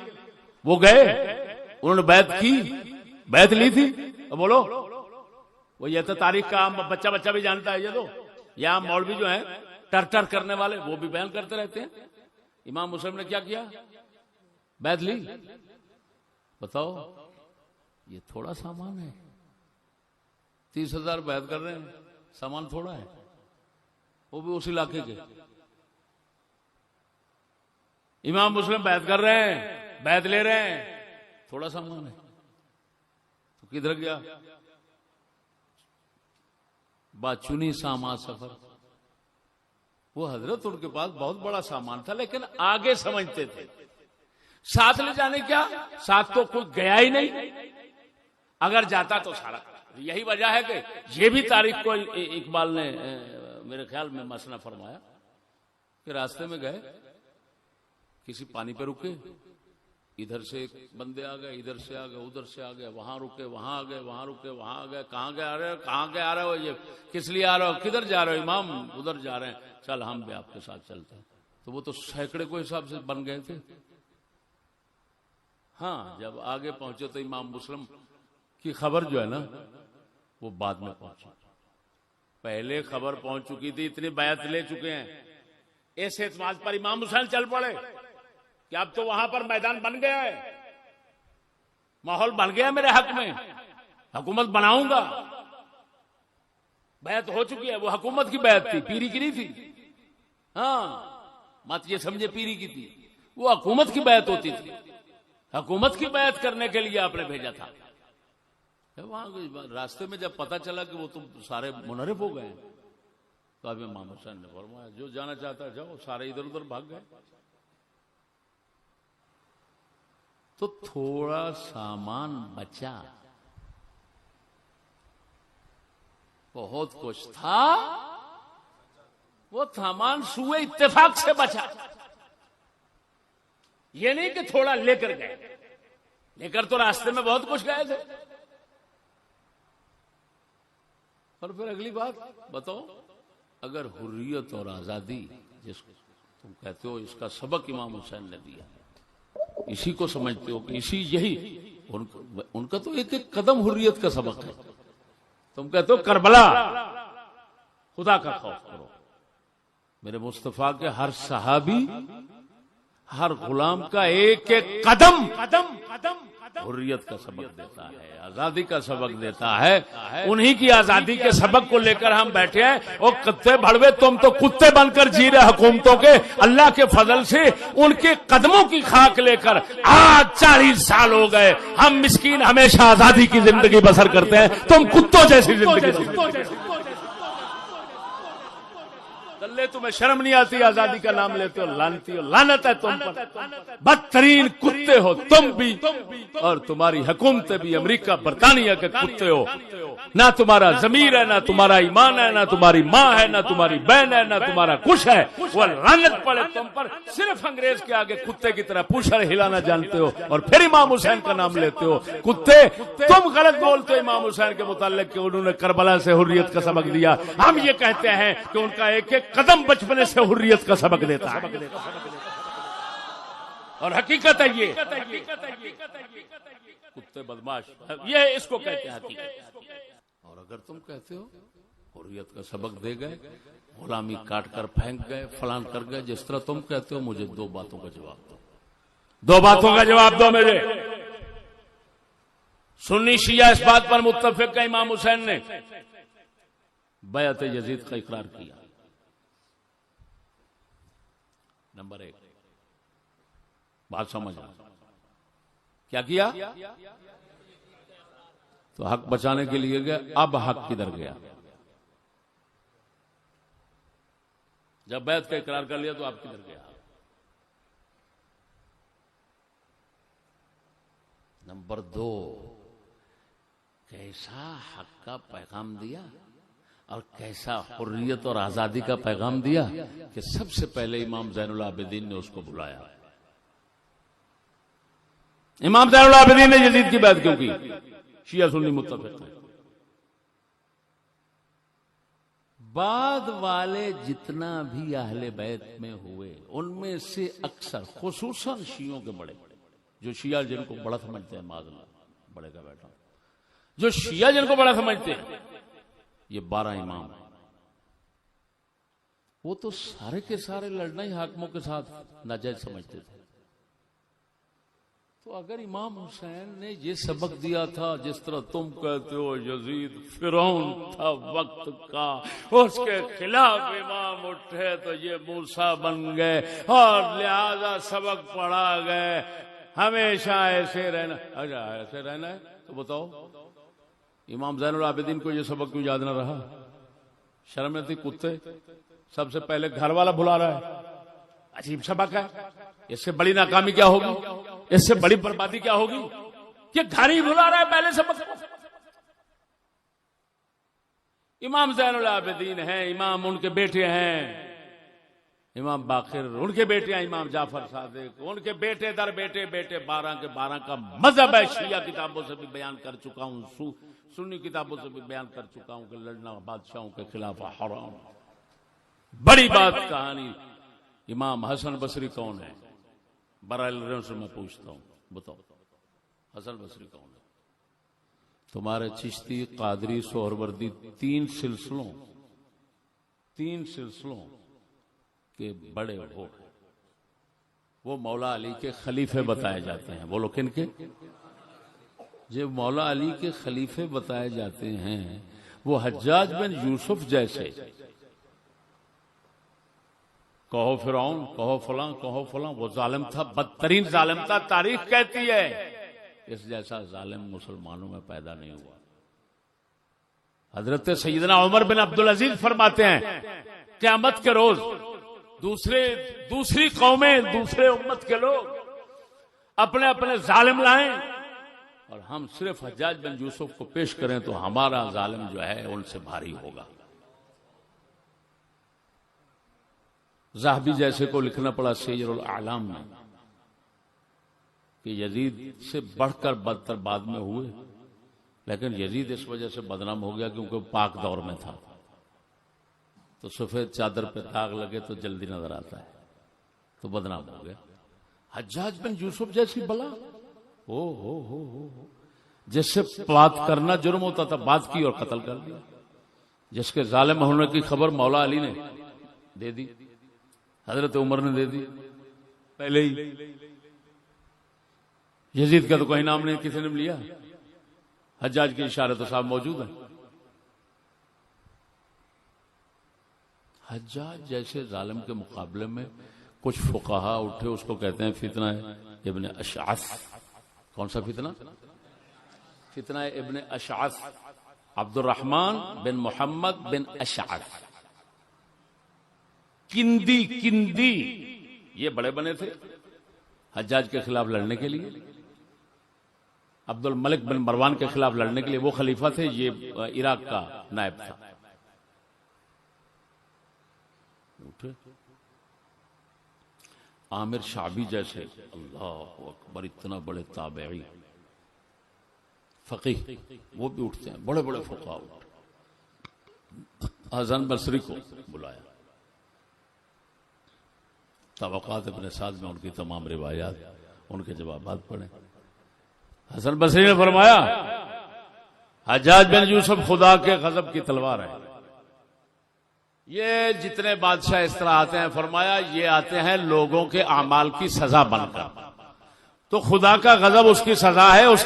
وہ گئے, انہوں نے بیعت کی, بیعت لی تھی. اور بولو وہ یہ تو تاریخ کا عام بچہ بھی جانتا ہے. یہ تو یہ عام مولوی جو ہیں ٹر کرنے والے وہ بھی بیان کرتے رہتے ہیں. امام مسلم نے کیا کیا, بیعت لی. بتاؤ یہ تھوڑا سامان ہے. 30,000 بیعت کر رہے ہیں, سامان تھوڑا ہے, وہ بھی اس علاقے کے. امام مسلم بیعت کر رہے ہیں, بیعت لے رہے ہیں, تھوڑا سامان ہے. تو کدھر گیا باچنی ساما سفر. وہ حضرت ان کے پاس بہت بڑا سامان تھا لیکن آگے سمجھتے تھے. ساتھ لے جانے کیا, ساتھ تو کوئی گیا ہی نہیں. اگر جاتا تو سارا. یہی وجہ ہے کہ یہ بھی تاریخ کو اقبال نے میرے خیال میں مسئلہ فرمایا کہ راستے میں گئے, کسی پانی پہ رکے, ادھر سے ایک بندے آ گئے, ادھر سے آ گئے, ادھر سے آ گئے, وہاں رکے, وہاں آ گئے, وہاں رکے, وہاں آ گئے. کہاں گئے آ رہے ہو, کہاں گئے آ رہے ہو, یہ کس لیے آ رہے ہو, کدھر جا رہے ہو. امام ادھر جا رہے ہیں, چل ہم بھی آپ کے ساتھ چلتے ہیں. تو وہ تو سینکڑے کو حساب سے بن گئے تھے. ہاں جب آگے پہنچے تو امام مسلم کی خبر جو ہے نا وہ بعد میں پہنچی. پہلے خبر پہنچ چکی تھی, اتنی بیعت لے چکے ہیں. اس اعتماد پر امام حسین چل پڑے کہ اب تو وہاں پر میدان بن گیا ہے, ماحول بن گیا میرے حق میں, حکومت بناؤں گا. بیعت ہو چکی ہے, وہ حکومت کی بیعت تھی, پیری کی نہیں تھی. ہاں مت یہ سمجھے پیری کی تھی, وہ حکومت کی بیعت ہوتی تھی. حکومت کی بیعت کرنے کے لیے آپ نے بھیجا تھا. وہاں راستے میں جب پتا چلا کہ وہ تو سارے منحرف ہو گئے تو اب امام حسین نے فرمایا جو جانا چاہتا ہے جاؤ. سارے ادھر ادھر بھاگ گئے. تو تھوڑا سامان بچا, بہت کچھ تھا وہ سامان سوئے اتفاق سے بچا. یہ نہیں کہ تھوڑا لے کر گئے, لے کر تو راستے میں بہت کچھ گئے تھے. اور پھر اگلی بات بتاؤ, اگر حریت اور آزادی جس کو تم کہتے ہو اس کا سبق امام حسین نے دیا, اسی کو سمجھتے ہو کہ اسی یہی ان کا تو ایک ایک قدم حریت کا سبق ہے. تم کہتے ہو کربلا, خدا کا خوف کرو. میرے مصطفیٰ کے ہر صحابی, ہر غلام کا ایک ایک قدم حریت کا سبق دیتا ہے, آزادی کا سبق دیتا ہے. انہی کی آزادی کے سبق کو لے کر ہم بیٹھے ہیں. اور کتے بھڑوے تم تو کتے بن کر جی رہے حکومتوں کے. اللہ کے فضل سے ان کے قدموں کی خاک لے کر آج 40 سال ہو گئے. ہم مسکین ہمیشہ آزادی کی زندگی بسر کرتے ہیں, تم کتوں جیسی زندگی. اللہ تمہیں شرم نہیں آتی, آزادی کا نام لیتے ہو, لانتی ہو, لعنت ہے تم پر. بدترین کتے ہو تم بھی, اور تمہاری حکومتیں بھی امریکہ برطانیہ کے کتے ہو. نہ تمہارا ضمیر ہے, نہ تمہارا ایمان ہے, نہ تمہاری ماں ہے, نہ تمہاری بہن ہے, نہ تمہارا کچھ ہے. وہ لعنت پڑے تم پر. صرف انگریز کے آگے کتے کی طرح پوچھڑ ہلانا جانتے ہو اور پھر امام حسین کا نام لیتے ہو. کتے تم غلط بولتے امام حسین کے متعلق کہ انہوں نے کربلا سے حریت کا سبق دیا. ہم یہ کہتے ہیں کہ ان کا ایک ایک قدم بچپنے سے حریت کا سبق دیتا ہے. اور حقیقت ہے یہ کتے بدماش, یہ اس کو کہتے ہیں حقیقت. اور اگر تم کہتے ہو حریت کا سبق دے گئے، غلامی کاٹ کر پھینک گئے، فلان کر گئے. جس طرح تم کہتے ہو مجھے دو باتوں کا جواب دو، دو باتوں کا جواب دو مجھے. سنی شیعہ اس بات پر متفق ہے امام حسین نے بیعت یزید کا اقرار کیا. نمبر ایک بات سمجھنا، کیا کیا؟ تو حق بچانے کے لیے گیا. اب حق کدھر گیا؟ جب بیعت کا اقرار کر لیا تو اب کدھر گیا؟ نمبر دو، کیسا حق کا پیغام دیا اور کیسا حریت اور آزادی کا پیغام دیا کہ سب سے پہلے امام زین العابدین نے اس کو بلایا. امام زین العابدین نے یزید کی بیعت کیوں کی؟ شیعہ سنی متفق ہیں. بعد والے جتنا بھی اہل بیت میں ہوئے ان میں سے اکثر، خصوصاً شیعوں کے بڑے، جو شیعہ جن کو بڑا سمجھتے ہیں، معاذ اللہ بڑے کا بیٹا، جو شیعہ جن کو بڑا سمجھتے ہیں، یہ 12 امام ہیں. وہ تو سارے کے سارے لڑنا ہی حاکموں کے ساتھ ناجائز سمجھتے تھے. تو اگر امام حسین نے یہ سبق دیا تھا، جس طرح تم کہتے ہو یزید فرعون تھا وقت کا، اس کے خلاف امام اٹھے تو یہ موسیٰ بن گئے اور لہذا سبق پڑھا گئے، ہمیشہ ایسے رہنا. اچھا ایسے رہنا ہے تو بتاؤ امام زین العابدین کو یہ سبق کیوں یاد نہ رہا؟ شرم نہیں تھی؟ کتے سب سے پہلے گھر والا بلا رہا ہے، عجیب سبق ہے. اس سے بڑی ناکامی کیا ہوگی؟ اس سے بڑی بربادی کیا ہوگی کہ گھر ہی بلا رہا ہے پہلے سبق. امام زین العابدین ہیں، امام ان کے بیٹے ہیں، امام باقر ان کے بیٹے ہیں، امام جعفر صادق ان کے بیٹے در بیٹے بیٹے 12 کے 12 کا مذہب ہے. شیعہ کتابوں سے بھی بیان کر چکا ہوں، سنی کتابوں سے بھی بیان کر چکا ہوں کہ لڑنا بادشاہوں کے خلاف حرام. بڑی بات کہانی امام حسن بصری کون ہے؟ برائے سے میں پوچھتا ہوں، بتاؤ حسن بصری کون ہے؟ تمہارے چشتی، قادری، سہروردی تین سلسلوں کے بڑے وہ مولا علی کے خلیفے بتائے جاتے ہیں. بولو کن کے؟ جو مولا علی کے خلیفے بتائے جاتے ہیں وہ حجاج بن یوسف جیسے، کہو فرعون، کہو فلاں، وہ ظالم تھا، بدترین ظالم تھا، تاریخ کہتی ہے. اس جیسا ظالم مسلمانوں میں پیدا نہیں ہوا. حضرت سیدنا عمر بن عبدالعزیز فرماتے ہیں قیامت کے روز دوسری قومیں، دوسرے امت کے لوگ اپنے اپنے ظالم لائیں اور ہم صرف حجاج بن یوسف کو پیش کریں تو ہمارا ظالم جو ہے ان سے بھاری ہوگا. ذہبی جیسے کو لکھنا پڑا سیر الاعلام میں کہ یزید سے بڑھ کر بدتر بعد میں ہوئے، لیکن یزید اس وجہ سے بدنام ہو گیا کیونکہ پاک دور میں تھا، تو سفید چادر پہ داغ لگے تو جلدی نظر آتا ہے، تو بدنام ہو گیا. حجاج بن یوسف جیسی بلا ہو جس سے بات کرنا جرم ہوتا تھا، بات کی اور قتل کر دیا. جس کے ظالم ہونے کی خبر مولا علی نے دے دی، حضرت عمر نے دے دی پہلے ہی. یزید کا تو کوئی نام نہیں کسی نے لیا، حجاج کے اشارے تو صاحب موجود ہیں. حجاج جیسے ظالم کے مقابلے میں کچھ فقہا اٹھے، اس کو کہتے ہیں فتنہ ابن اشعث. کون سا فتنہ؟ فتنہ ابن اشعث، عبد الرحمن بن محمد بن اشعث کندی یہ بڑے بنے تھے حجاج کے خلاف لڑنے کے لیے، عبد الملک بن مروان کے خلاف لڑنے کے لیے. وہ خلیفہ تھے، یہ عراق کا نائب تھا. عامر شعبی جیسے، اللہ اکبر، اتنا بڑے تابعی فقیہ، وہ بھی اٹھتے ہیں. بڑے بڑے فقہاء اٹھے. حسن بصری کو بلایا، طبقات ابن سعد میں ان کی تمام روایات، ان کے جوابات پڑھیں. حسن بصری نے فرمایا حجاج بن یوسف خدا کے غضب کی تلوار ہے، یہ جتنے بادشاہ اس طرح آتے ہیں، فرمایا یہ آتے ہیں لوگوں کے اعمال کی سزا بن کر، تو خدا کا غضب اس کی سزا ہے، اس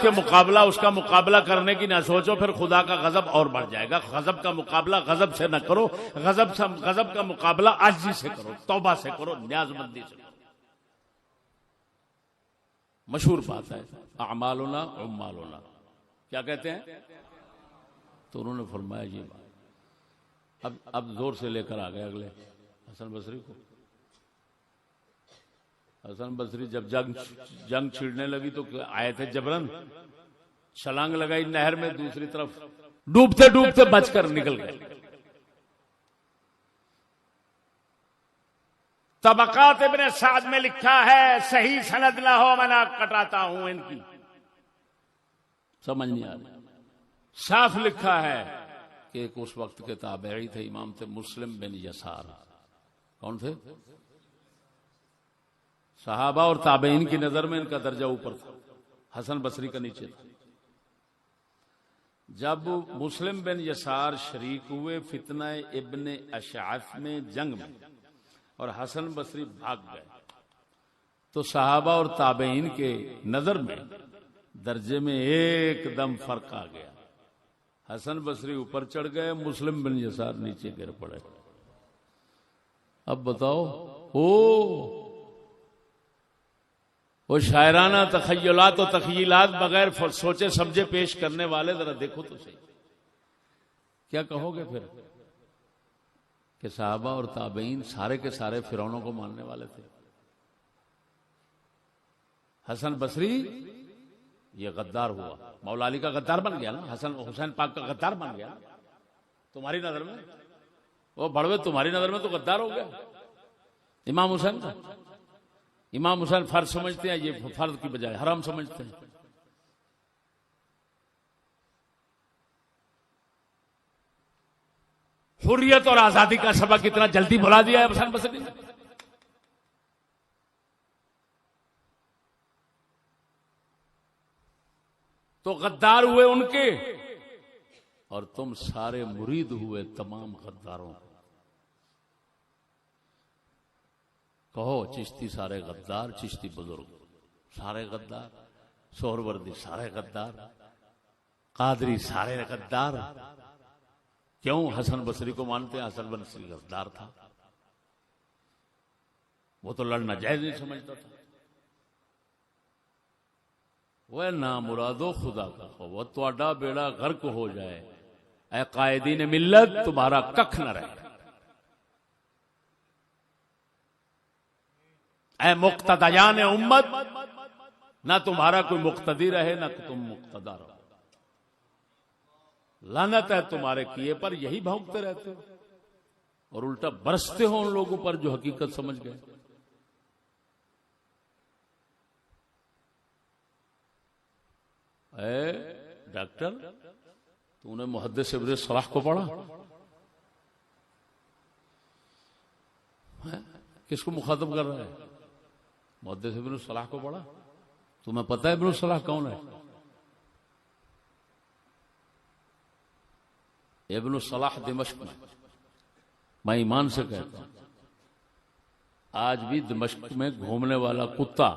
کا مقابلہ کرنے کی نہ سوچو، پھر خدا کا غضب اور بڑھ جائے گا۔ غضب کا مقابلہ غضب سے نہ کرو، غضب کا مقابلہ عاجزی سے کرو، توبہ سے کرو، نیاز مندی سے کرو۔ مشہور بات ہے اعمالنا عمالنا، کیا کہتے ہیں؟ تو انہوں نے فرمایا یہ بات اب زور سے لے کر آ گئے اگلے حسن بصری کو۔ حسن بصری جب جنگ چھڑنے لگی تو آئے تھے جبرن، چھلانگ لگائی نہر میں، دوسری طرف ڈوبتے ڈوبتے بچ کر نکل گئے۔ طبقات ابن سعد میں لکھا ہے، صحیح سند نہ ہو میں نہ کٹاتا ہوں ان کی، سمجھ نہیں آ رہی۔ صاف لکھا ہے کہ ایک اس وقت کے تابعی تھے، امام تھے مسلم بن یسار۔ کون تھے؟ صحابہ اور تابعین کی نظر میں ان کا درجہ اوپر تھا، حسن بصری کا نیچے تھا۔ جب مسلم بن یسار شریک ہوئے فتنہ ابن اشعث میں، جنگ میں، اور حسن بصری بھاگ گئے، تو صحابہ اور تابعین کے نظر میں درجے میں ایک دم فرق آ گیا۔ حسن بصری اوپر چڑھ گئے، مسلم بن یسار نیچے گر پڑے۔ اب بتاؤ وہ شاعرانہ تخیلات و تخیلات بغیر سوچے سمجھے پیش کرنے والے، ذرا دیکھو تو صحیح، کیا کہو گے پھر؟ کہ صحابہ اور تابعین سارے کے سارے فرعونوں کو ماننے والے تھے۔ حسن بصری یہ غدار ہوا، مولا علی کا غدار بن گیا نا، حسین پاک کا غدار بن گیا تمہاری نظر میں، وہ بڑوے تمہاری نظر میں تو غدار ہو گیا۔ امام حسین کا، امام حسین فرض سمجھتے ہیں، یہ فرض کی بجائے حرام سمجھتے ہیں۔ حریت اور آزادی کا سبق اتنا جلدی بھلا دیا ہے حسن بصری نے۔ تو غدار ہوئے ان کے، اور تم سارے مرید ہوئے تمام غداروں کو۔ کہو چشتی سارے غدار، چشتی بزرگ سارے غدار، سہروردی سارے غدار، قادری سارے غدار۔ کیوں؟ حسن بصری کو مانتے ہیں، حسن بصری غدار تھا، وہ تو لڑنا جائز نہیں سمجھتا تھا۔ وہ نامرادو خدا کا خو تہاڈا بیڑا غرق ہو جائے، اے قائدین ملت تمہارا ککھ نہ رہے، اے مقتدیان امت نہ تمہارا کوئی مقتدی رہے نہ تم مقتدا رہو۔ لعنت ہے تمہارے کیے پر، یہی بھونکتے رہتے ہو اور الٹا برستے ہو ان لوگوں پر جو حقیقت سمجھ گئے۔ اے ڈاکٹر، تو نے محدث ابن صلاح کو پڑھا؟ کس کو مخاطب کر رہا ہے؟ محدث ابن صلاح کو پڑھا؟ تمہیں پتہ ہے ابن صلاح کون ہے؟ ابن صلاح دمشق میں ایمان سے کہتا ہوں آج بھی دمشق میں گھومنے والا کتا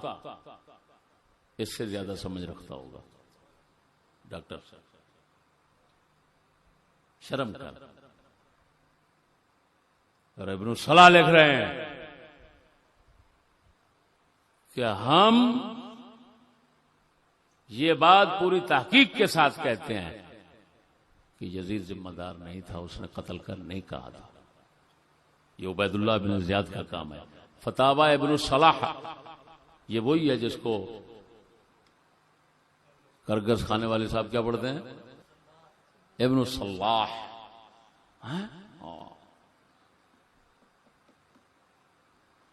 اس سے زیادہ سمجھ رکھتا ہوگا۔ ڈاکٹر شرم کر۔ اور ابن صلاح لکھ رہے ہیں کہ ہم یہ بات پوری تحقیق کے ساتھ کہتے ہیں کہ یزید ذمہ دار نہیں تھا، اس نے قتل کر نہیں کہا تھا۔ یہ عبید اللہ بن زیاد کا کام ہے۔ فتاوی ابن صلاح یہ وہی ہے جس کو کرگس کھانے والے صاحب کیا پڑھتے ہیں؟ ابن صلاح۔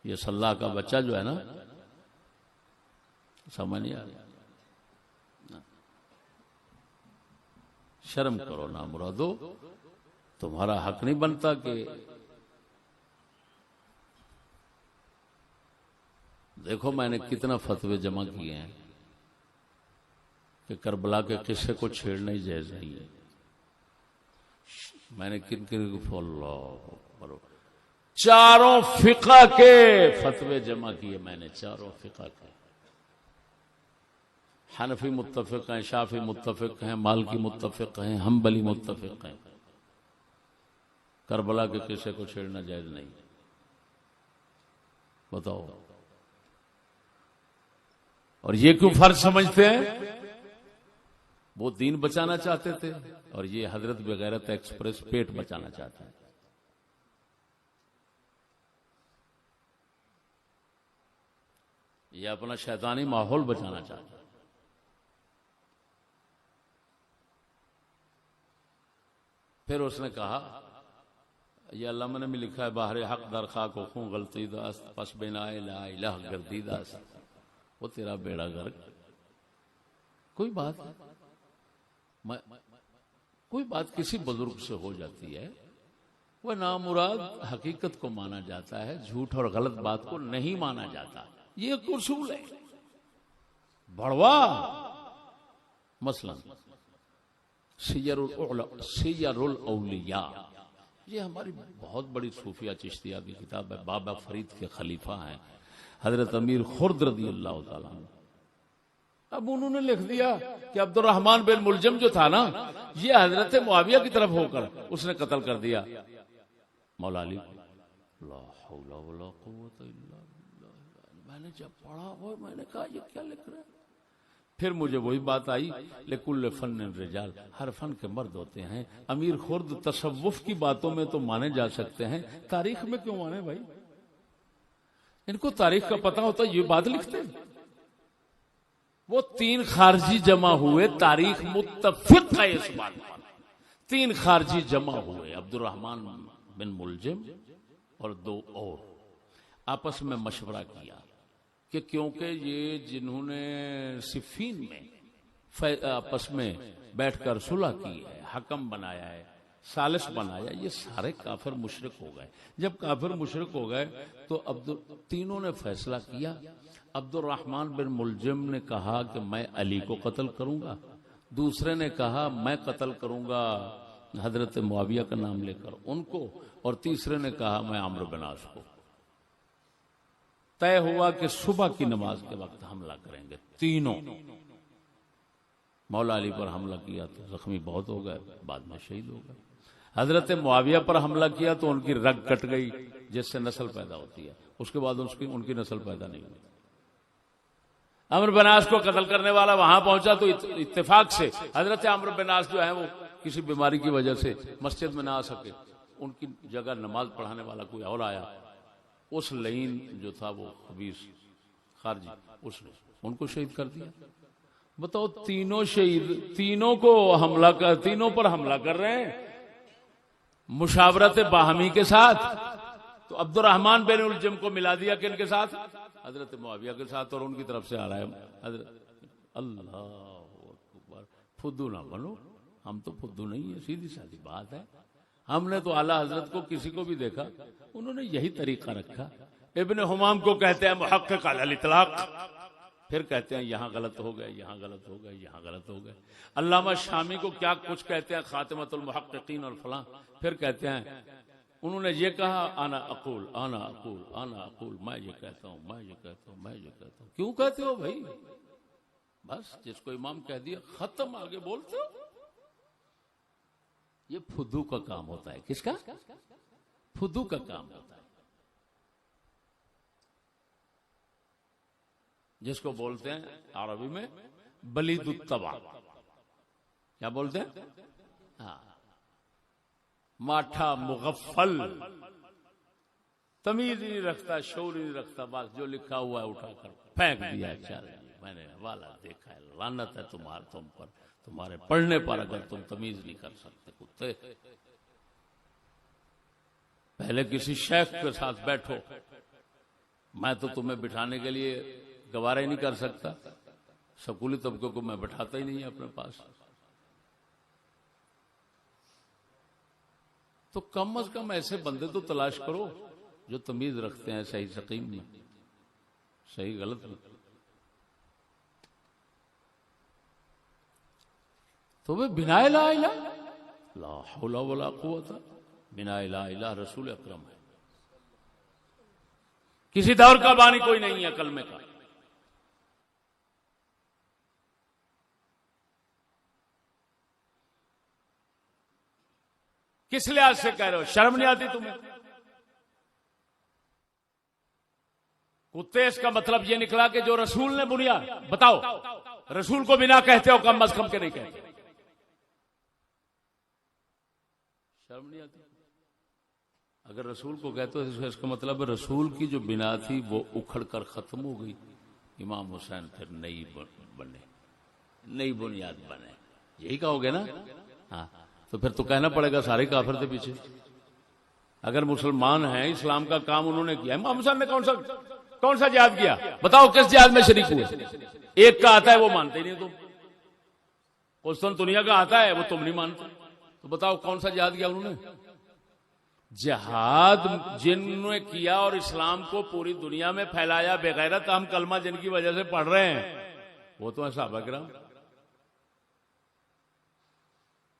یہ صلاح کا بچہ جو ہے نا، سمجھ نہیں آ رہا۔ شرم کرو نا مرادو، تمہارا حق نہیں بنتا کہ دیکھو میں نے کتنا فتوے جمع کیے ہیں کہ کربلا کے قصے کو چھیڑنا ہی جائز نہیں ہے۔ میں نے کن کو اللہ کرو. چاروں فقہ کے فتوے جمع کیے میں نے, چاروں فقہ کے. حنفی متفق ہیں, شافعی متفق ہیں, مالکی متفق ہیں, حنبلی متفق ہیں. کربلا کے قصے کو چھیڑنا جائز نہیں. بتاؤ, اور یہ کیوں فرض سمجھتے ہیں؟ وہ دین بچانا چاہتے تھے, اور یہ حضرت بغیرت ایکسپریس پیٹ بچانا چاہتے ہیں. یہ اپنا شیطانی ماحول بچانا چاہتے ہیں. پھر اس نے کہا, یہ علامہ نے بھی لکھا ہے, باہر حق در خاک کو خون غلطی داست پس بنا لا الہ گردی داست. وہ تیرا بیڑا گرک. کوئی بات کسی بزرگ سے ہو جاتی ہے, وہ نامراد حقیقت کو مانا جاتا ہے, جھوٹ اور غلط بات کو نہیں مانا جاتا. یہ ایک اصول ہے. بڑوا مثلا سیر الاولیاء, یہ ہماری بہت بڑی صوفیہ چشتیہ کی کتاب ہے. بابا فرید کے خلیفہ ہیں حضرت امیر خرد رضی اللہ تعالیٰ عنہ. اب انہوں نے لکھ دیا کہ عبد الرحمن بن ملجم جو تھا نا, یہ حضرت معاویہ کی طرف ہو کر اس نے قتل کر دیا مولا علی. لا حول ولا قوت الا باللہ. میں نے جب پڑھا وہ میں نے کہا یہ کیا لکھ رہا ہے. پھر مجھے وہی بات آئی, لکل فن رجال, ہر فن کے مرد ہوتے ہیں. امیر خرد تصوف کی باتوں میں تو مانے جا سکتے ہیں, تاریخ میں کیوں مانے بھائی؟ ان کو تاریخ کا پتہ ہوتا یہ بات لکھتے ہیں. وہ 3 خارجی جمع ہوئے, تاریخ متفق ہے اس بات پر. 3 خارجی جمع ہوئے, عبد الرحمن بن ملجم اور 2 اور, آپس میں مشورہ کیا کہ کیونکہ یہ جنہوں نے صفین میں آپس میں بیٹھ کر صلح کی ہے, حکم بنایا ہے, ثالث بنایا, یہ سارے کافر مشرک ہو گئے. جب کافر مشرک ہو گئے تو تینوں نے فیصلہ کیا. عبد الرحمن بن ملجم نے کہا کہ میں علی کو قتل کروں گا, دوسرے نے کہا میں قتل کروں گا حضرت معاویہ کا نام لے کر ان کو, اور تیسرے نے کہا میں عمرو بن عاص کو. طے ہوا کہ صبح کی نماز کے وقت حملہ کریں گے تینوں. مولا علی پر حملہ کیا تو زخمی بہت ہو گئے, بعد میں شہید ہو گئے. حضرت معاویہ پر حملہ کیا تو ان کی رگ کٹ گئی جس سے نسل پیدا ہوتی ہے, اس کے بعد ان کی نسل پیدا نہیں ہوئی. عمرو بن عاص کو قتل کرنے والا وہاں پہنچا تو اتفاق سے حضرت عمرو بن عاص جو ہے وہ کسی بیماری کی وجہ سے مسجد میں نہ آ سکے, ان کی جگہ نماز پڑھانے والا کوئی اور آیا. اس لعین جو تھا وہ خبیث خارجی, اس نے ان کو شہید کر دیا. بتاؤ, تینوں شہید, تینوں پر حملہ کر رہے ہیں مشاورت باہمی کے ساتھ. تو عبد الرحمن بن ملجم کو ملا دیا کن کے ساتھ؟ حضرت معاویہ کے ساتھ, اور ان کی طرف سے آ رہا ہے حضرت. اللہ اکبر. فدو نہ بنو, ہم تو فدو نہیں ہے, سیدھی سادی بات ہے. ہم نے تو اعلیٰ حضرت کو کسی کو بھی دیکھا انہوں نے یہی طریقہ رکھا. ابن حمام کو کہتے ہیں محقق علی الاطلاق, پھر کہتے ہیں یہاں غلط ہو گئے, یہاں غلط ہو گئے, یہاں غلط ہو گئے. علامہ شامی کو کیا کچھ کہتے ہیں خاتمۃ المحققین اور فلاں, پھر کہتے ہیں انہوں نے یہ کہا انا اقول انا اقول انا اقول, میں یہ کہتا ہوں میں یہ کہتا ہوں میں یہ کہتا ہوں. کیوں کہتے ہو بھائی؟ بس جس کو امام کہہ دیا ختم, آگے بولتے ہو. یہ فدو کا کام ہوتا ہے. کس کا؟ فدو کا کام ہوتا ہے, جس کو بولتے ہیں عربی میں بلید الطبع. کیا بولتے ہیں؟ ہاں, ماٹھا مغفل, تمیز نہیں رکھتا, شعور نہیں رکھتا, بس جو لکھا ہوا ہے اٹھا کر پھینک دیا. چل میں نے حوالہ دیکھا ہے, لعنت ہے تم پر, تمہارے پڑھنے پر اگر تم تمیز نہیں کر سکتے. کتے, پہلے کسی شیخ کے ساتھ بیٹھو, میں تو تمہیں بٹھانے کے لیے گوارا ہی نہیں کر سکتا, سکولی طبقے کو میں بٹھاتا ہی نہیں اپنے پاس. تو کم از کم ایسے بندے تو تلاش کرو جو تمیز رکھتے ہیں, صحیح سقیم نہیں, صحیح غلط نہیں. تو وہ بنا لا الہ لا حول ولا قوت, بنا الہ الہ رسول اکرم ہے. کسی دور کا بانی کوئی نہیں ہے کلمے کا. کس لحاظ سے کہہ رہے ہو؟ شرم نہیں آتی تمہیں؟ کتے اس کا مطلب یہ نکلا کہ جو رسول نے بنیا. بتاؤ رسول کو بنا کہتے ہو کم از کم کے نہیں کہتے؟ شرم نہیں آتی؟ اگر رسول کو کہتے ہو اس کا مطلب رسول کی جو بنا تھی وہ اکھڑ کر ختم ہو گئی. امام حسین پھر نئی بنے، نئی بنیاد بنے، یہی کہو گے نا؟ ہاں تو پھر تو کہنا پڑے گا سارے کافر تھے پیچھے. اگر مسلمان ہیں اسلام کا کام انہوں نے کیا. امام حسین نے کون سا جہاد کیا؟ بتاؤ کس جہاد میں شریک ہوئے؟ ایک کا آتا ہے وہ مانتے نہیں تم. قسطن دنیا کا آتا ہے وہ تم نہیں مانتے. تو بتاؤ کون سا جہاد کیا انہوں نے؟ جہاد جنہوں نے کیا اور اسلام کو پوری دنیا میں پھیلایا بغیرت ہم کلمہ جن کی وجہ سے پڑھ رہے ہیں وہ تو ہیں صحابہ کرام.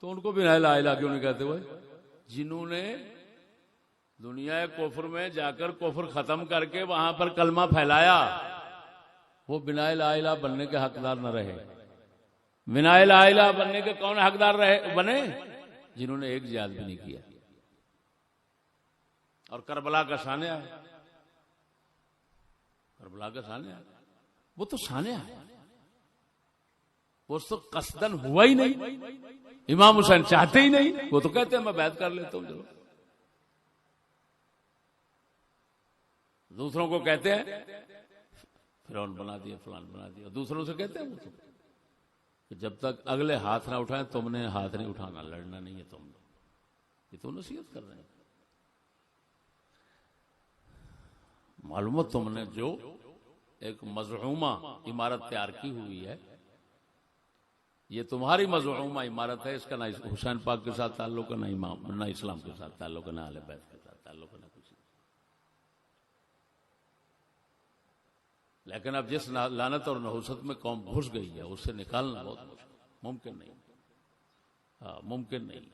تو ان کو بنا لا الہ کیوں نہیں کہتے ہوئے؟ جنہوں نے دنیا کفر میں جا کر کفر ختم کر کے وہاں پر کلمہ پھیلایا وہ بنا لا الہ بننے کے حقدار نہ رہے. بنا لا الہ بننے کے کون حقدار بنے؟ جنہوں نے ایک جہاد بھی نہیں کیا. اور کربلا کا سانحہ ہے، کربلا کا سانحہ ہے، وہ تو سانحہ ہے، وہ تو قصدن ہوا ہی نہیں. امام حسین چاہتے ہی نہیں، وہ تو کہتے ہیں میں بیعت کر لیتا ہوں. چلو دوسروں کو کہتے ہیں فرعون بنا دیا فلان بنا دیا. دوسروں سے کہتے ہیں وہ تو کہ جب تک اگلے ہاتھ نہ اٹھائیں تم نے ہاتھ نہیں اٹھانا، لڑنا نہیں ہے تم نے. یہ تو نصیحت کر رہے ہیں. معلوم تم نے جو ایک مزعومہ عمارت تیار کی ہوئی ہے یہ تمہاری مزعومہ عمارت ہے. اس کا نہ حسین پاک کے ساتھ تعلق ہے، نہ اسلام کے ساتھ تعلق ہے، نہ اہل بیت کے ساتھ تعلق ہے، نہ کچھ. لیکن اب جس لعنت اور نحوست میں قوم گھس گئی ہے اس سے نکالنا بہت ممکن نہیں. ہاں ممکن نہیں.